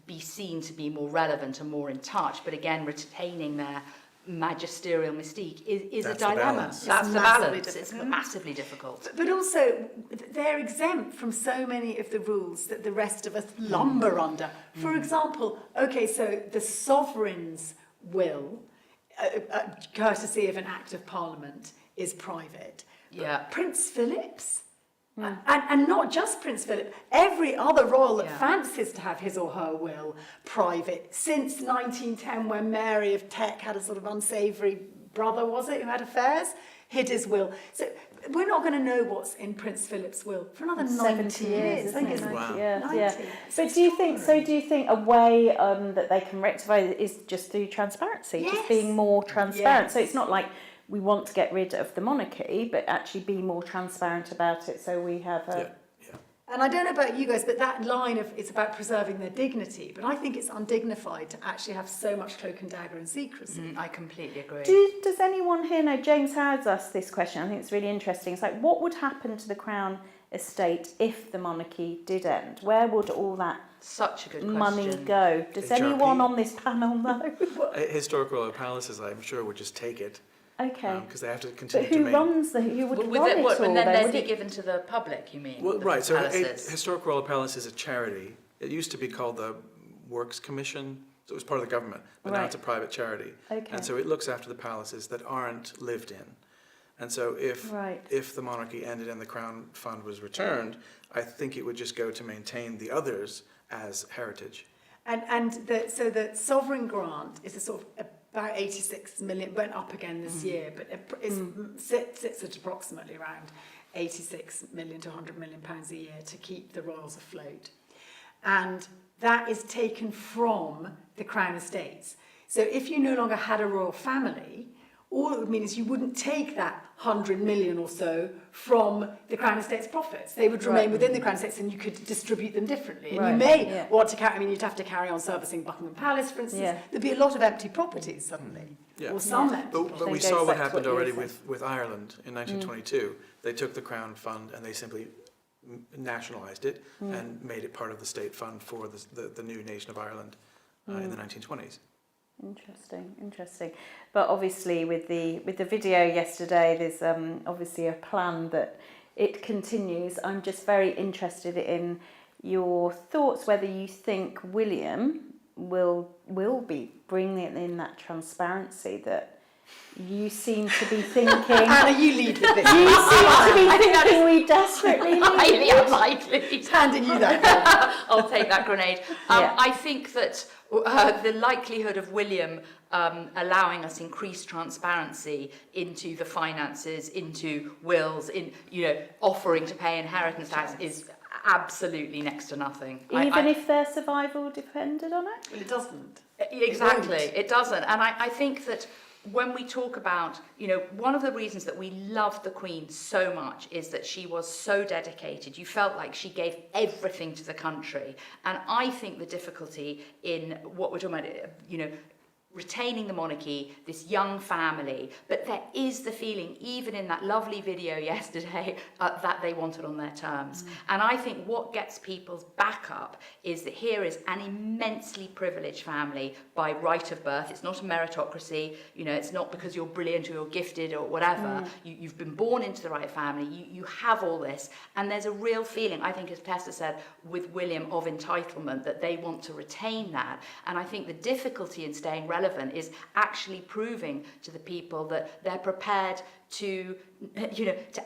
be seen to be more relevant and more in touch, but again retaining their magisterial mystique is a dilemma. That's the balance. It's massively difficult. But also, they're exempt from so many of the rules that the rest of us lumber under. For example, so the sovereign's will, courtesy of an Act of Parliament, is private. Yeah. Prince Philip's, and not just Prince Philip, every other royal that fancies to have his or her will private, since 1910, when Mary of Teck had a sort of unsavoury brother, was it, who had affairs, hid his will. So we're not going to know what's in Prince Philip's will for another 90 years. I think it's 90 years. 90. Yeah. But do you think a way that they can rectify it is just through transparency, just being more transparent? Yes. So it's not like we want to get rid of the monarchy, but actually be more transparent about it, so we have a... And I don't know about you guys, but that line of it's about preserving their dignity, but I think it's undignified to actually have so much cloak and dagger and secrecy. I completely agree. Does anyone here know, James Howard's asked this question, I think it's really interesting. It's like, what would happen to the Crown estate if the monarchy did end? Where would all that Such a good money question. go? Does anyone on this panel know? Historic royal palaces, I'm sure, would just take it. Okay. Because they have to But continue who to runs who would run it all? And then Would they'd it- be given to the public, you mean? Well, the right, so palaces? Historic Royal Palace is a charity. It used to be called the Works Commission, so it was part of the government, but now Right. it's a private charity. Okay. And so it looks after the palaces that aren't lived in. And so if the monarchy ended and the Crown Fund was returned, I think it would just go to maintain the others as heritage. So the sovereign grant is a sort of about 86 million, went up again this year, but it sits at approximately around 86 million to 100 million pounds a year to keep the royals afloat. And that is taken from the Crown Estates. So if you no longer had a royal family, all it would mean is you wouldn't take that 100 million or so from the Crown Estate's profits. They would remain within the Crown Estates, and you could distribute them differently. And you may want to carry, you'd have to carry on servicing Buckingham Palace, for instance. Yeah. There'd be a lot of empty properties suddenly, or some empty But properties. we So saw goes what back to happened what you were already saying. with Ireland in 1922. They took the Crown Fund and they simply nationalised it and made it part of the state fund for the new nation of Ireland in the 1920s. Interesting. But obviously, with the video yesterday, there's obviously a plan that it continues. I'm just very interested in your thoughts, whether you think William will be bringing in that transparency that you seem to be thinking. Anna, you lead with this. You seem to be thinking we desperately need. Highly unlikely. It's handing you that. I'll take that grenade. Yeah. I think that the likelihood of William allowing us increased transparency into the finances, into wills, in offering to pay inheritance tax is absolutely next to nothing. Even if their survival depended on it? Well, it doesn't. Exactly, it doesn't. And I think that when we talk about, one of the reasons that we love the Queen so much is that she was so dedicated. You felt like she gave everything to the country. And I think the difficulty in what we're talking about, retaining the monarchy, this young family, but there is the feeling, even in that lovely video yesterday, that they want it on their terms. And I think what gets people's back up is that here is an immensely privileged family by right of birth. It's not a meritocracy, it's not because you're brilliant or you're gifted or whatever. You've been born into the right family, you have all this, and there's a real feeling, I think, as Tessa said, with William, of entitlement, that they want to retain that. And I think the difficulty in staying relevant is actually proving to the people that they're prepared to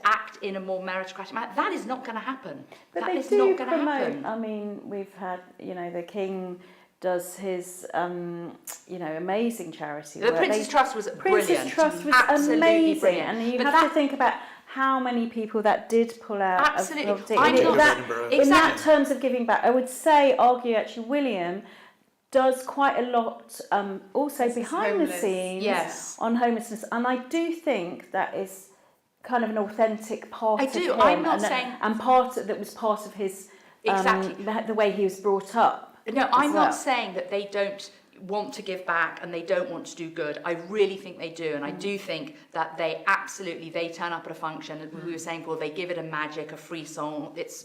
act in a more meritocratic manner. That is not going to happen. But that they is do not going to promote. happen. I mean, we've had, the King does his, amazing charity The work. Prince's Trust was brilliant. Prince's Trust was Absolutely amazing, brilliant. and you But have to think about how many people that did pull out Absolutely. of poverty. I'm And not- that, Edinburgh. in that Exactly. terms of giving back, I would argue William does quite a lot also behind the homeless. scenes Yes. on homelessness, and I do think that is kind of an authentic part I of do. him, I'm not and, saying- and that was part of his Exactly. the way he was brought up. No, I'm well. not saying that they don't want to give back and they don't want to do good. I really think they do, and I do think that they turn up at a function, and we were saying before, they give it a magic, a free song, it's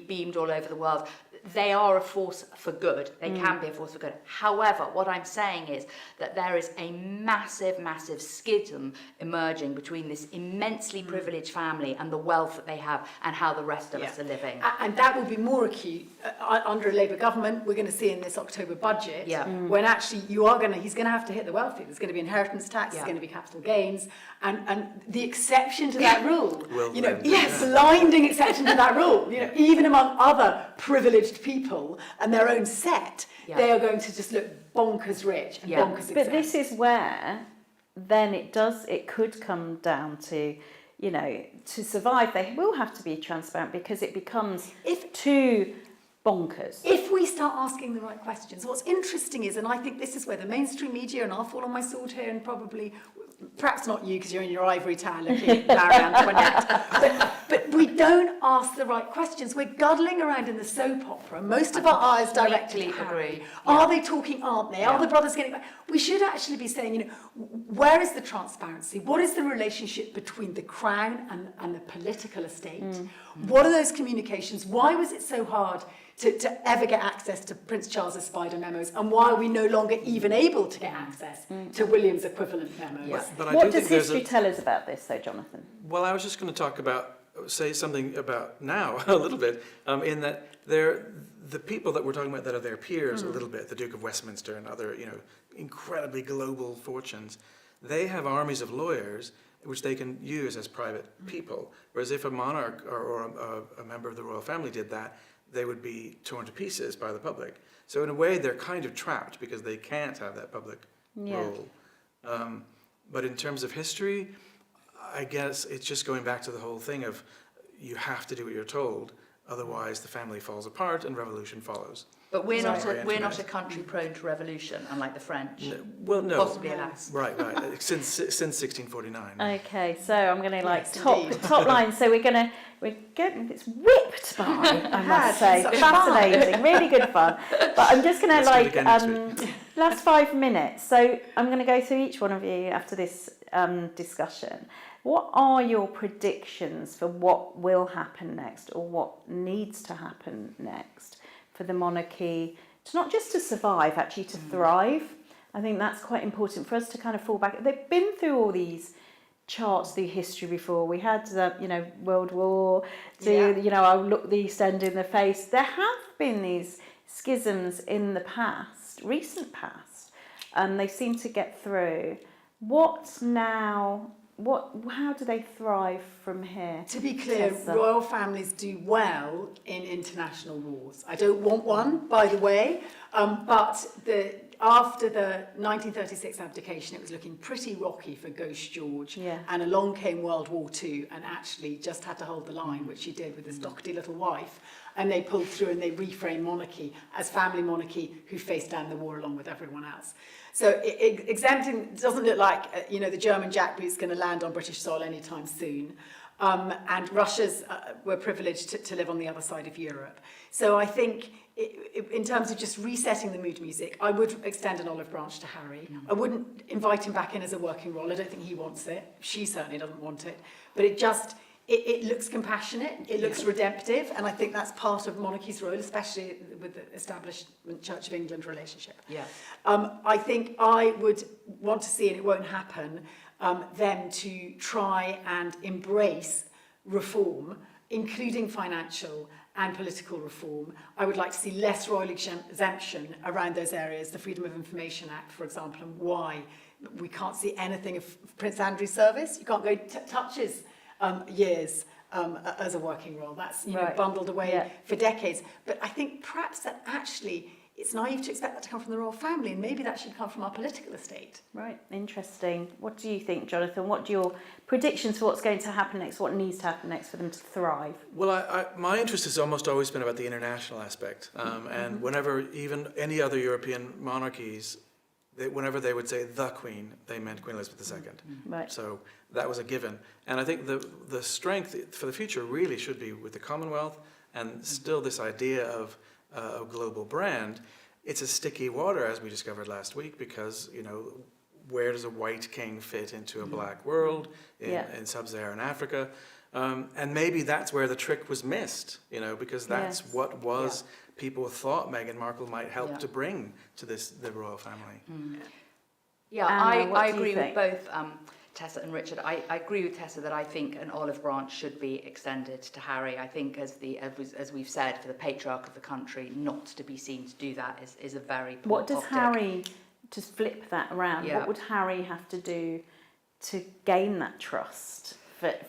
beamed all over the world. They are a force for good. They can be a force for good. However, what I'm saying is that there is a massive, massive schism emerging between this immensely privileged family and the wealth that they have and how the rest of us are living. And that will be more acute under a Labour government. We're going to see in this October budget, when actually he's going to have to hit the wealthy. There's going to be inheritance tax, there's going to be capital gains, and the exception to that rule, blinding exception to that rule, even among other privileged people and their own set, they are going to just look bonkers rich and bonkers But this is where then it could come down to, to survive, they will have to be transparent, because it becomes too bonkers. If we start asking the right questions. What's interesting is, and I think this is where the mainstream media, and I'll fall on my sword here, and probably, perhaps not you because you're in your ivory tower looking at Marie Antoinette, but we don't ask the right questions. We're guddling around in the soap opera. Most of our eyes directly agree. Are they talking, aren't they? Are the brothers getting back? We should actually be saying, where is the transparency? What is the relationship between the crown and the political estate? What are those communications? Why was it so hard to ever get access to Prince Charles's spider memos, and why are we no longer even able to get access to William's equivalent memos? Yeah. But I What do does think there's history tell us about this, though, Jonathan? Well, I was just going to say something about now a little bit, in that the people that we're talking about that are their peers a little bit, the Duke of Westminster and other, incredibly global fortunes, they have armies of lawyers which they can use as private people. Whereas if a monarch or a member of the royal family did that, they would be torn to pieces by the public. So in a way, they're kind of trapped because they can't have that public role. But in terms of history, I guess it's just going back to the whole thing of you have to do what you're told, otherwise the family falls apart and revolution follows. But we're not Sorry, a country prone to revolution, unlike the French. Well, no. Possibly, alas. Right. Since 1649. Okay, so I'm going to Yes, top indeed. top line. So we're getting it's whipped by, I must say, such fascinating, really good fun. But I'm just going to Let's do it again next last 5 minutes. So I'm going to go through each one of you after this discussion. What are your predictions for what will happen next, or what needs to happen next for the monarchy, to not just to survive, actually to thrive? I think that's quite important for us to kind of fall back. They've been through all these charts through history before. We had, World War II, I'll look the East End in the face. There have been these schisms in the past. recent past, and they seem to get through. What's now? How do they thrive from here? To be clear, Tessa? royal families do well in international wars. I don't want one, by the way, but after the 1936 abdication, it was looking pretty rocky for Ghost George, Yeah. and along came World War II, and actually just had to hold the line, which he did with his doggedy little wife, and they pulled through and they reframed monarchy as family monarchy who faced down the war along with everyone else. So exempting doesn't look like, the German jackboot's going to land on British soil anytime soon. And Russia's were privileged to live on the other side of Europe. So I think in terms of just resetting the mood music, I would extend an olive branch to Harry. I wouldn't invite him back in as a working role. I don't think he wants it. She certainly doesn't want it. But it looks compassionate, it looks redemptive, and I think that's part of monarchy's role, especially with the establishment Church of England relationship. Yeah. I think I would want to see, and it won't happen, them to try and embrace reform, including financial and political reform. I would like to see less royal exemption around those areas, the Freedom of Information Act, for example, and why we can't see anything of Prince Andrew's service. You can't go touch his years as a working role. That's bundled away for decades. But I think perhaps that actually it's naive to expect that to come from the royal family, and maybe that should come from our political estate. Right, interesting. What do you think, Jonathan? What are your predictions for what's going to happen next? What needs to happen next for them to thrive? Well, my interest has almost always been about the international aspect. And whenever even any other European monarchies, whenever they would say the Queen, they meant Queen Elizabeth II. Right. So that was a given. And I think the strength for the future really should be with the Commonwealth, and still this idea of a global brand. It's a sticky water, as we discovered last week, because, where does a white king fit into a black world in sub-Saharan Africa? And maybe that's where the trick was missed, because that's what people thought Meghan Markle might help to bring to the royal family. Yeah, Anna, I agree with both Tessa and Richard. I agree with Tessa that I think an olive branch should be extended to Harry. I think, as we've said, for the patriarch of the country not to be seen to do that is a very poor What does optic. Harry, just flip that around, Yeah. what would Harry have to do to gain that trust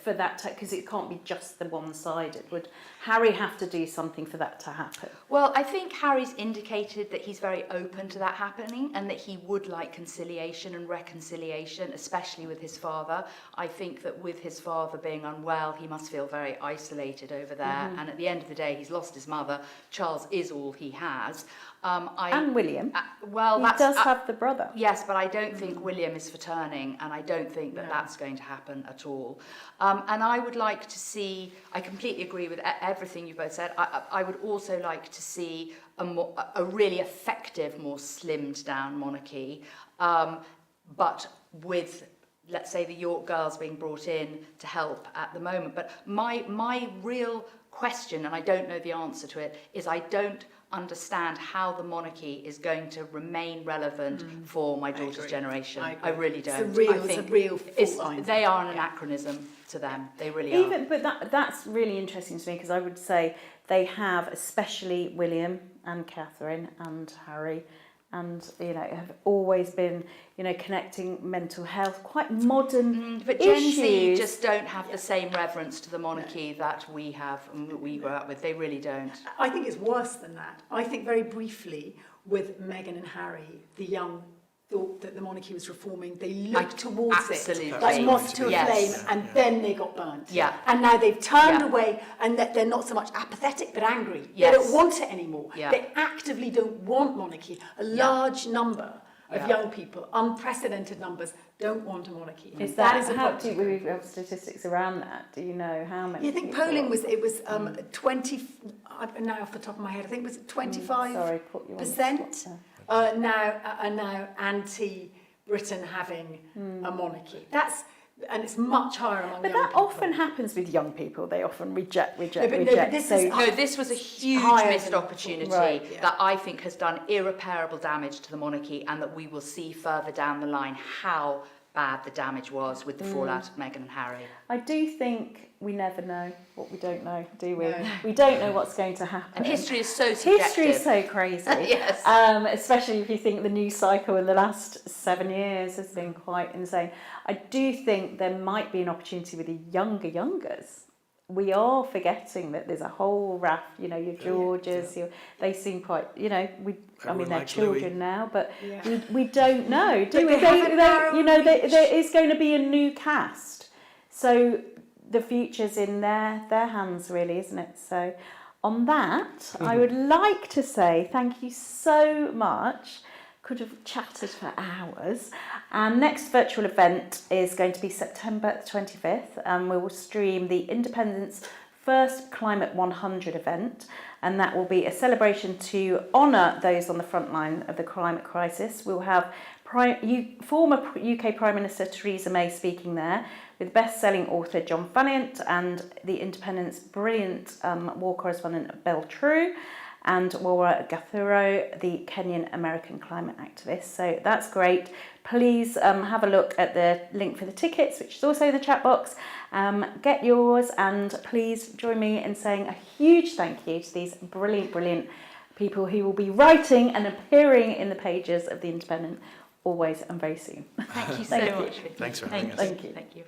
for that to, because it can't be just the one-sided. Would Harry have to do something for that to happen? Well, I think Harry's indicated that he's very open to that happening and that he would like conciliation and reconciliation, especially with his father. I think that with his father being unwell, he must feel very isolated over there. And at the end of the day, he's lost his mother. Charles is all he has. And William. Well, he does have the brother. Yes, but I don't think William is for turning, and I don't think that that's going to happen at all. And I would like to see, I completely agree with everything you both said. I would also like to see a really effective, more slimmed down monarchy, but with, let's say, the York girls being brought in to help at the moment. But my real question, and I don't know the answer to it, is I don't understand how the monarchy is going to remain relevant for my daughter's generation. I really don't. It's a real fault line. They are an anachronism to them. They really are. But that's really interesting to me, because I would say they have, especially William and Catherine and Harry, and have always been connecting mental health, quite modern but Gen issues. Z just don't have the same reverence to the monarchy that we have and that we grew up with. They really don't. I think it's worse than that. I think very briefly with Meghan and Harry, the young thought that the monarchy was reforming. They looked towards it like moth to a flame, and then they got burnt. Yeah. And now they've turned away, and that they're not so much apathetic but angry. Yes. They don't want it anymore. Yeah. They actively don't want monarchy. A large number of young people, unprecedented numbers, don't want a monarchy. Is that is a how problem. do we have statistics around that? Do you know how many? I think people? polling was 20. Now off the top of my head, I think it was 25%. Sorry, put you on the spot there. Now anti-Britain having a monarchy. And it's much higher among But young that people. often happens with young people. They often reject. but this So is No, this was a huge higher missed than- opportunity that I think has done irreparable damage to the monarchy, and that we will see further down the line how bad the damage was with the fallout of Meghan and Harry. I do think we never know what we don't know, do we? No. We don't know what's going to happen. And history is so subjective. History is so crazy. Yes. Especially if you think the news cycle in the last 7 years has been quite insane. I do think there might be an opportunity with the youngers. We are forgetting that there's a whole raft, you know, your Georges, they seem quite, you know, they're Everyone children Louis. now, but Yeah. we don't know, do But we? they have a narrow reach. There is going to be a new cast. So the future's in their hands, really, isn't it? So on that, I would like to say thank you so much. Could have chatted for hours. Our next virtual event is going to be September 25th, and we will stream the Independent's first Climate 100 event, and that will be a celebration to honour those on the front line of the climate crisis. We'll have former UK Prime Minister Theresa May speaking there, with best-selling author John Funnant and the Independent's brilliant war correspondent Belle True, and Wawra Gathuro, the Kenyan-American climate activist. So that's great. Please have a look at the link for the tickets, which is also in the chat box. Get yours, and please join me in saying a huge thank you to these brilliant people who will be writing and appearing in the pages of The Independent always and very soon. Thank you so much. Thanks for having us. Thank you. Thank you.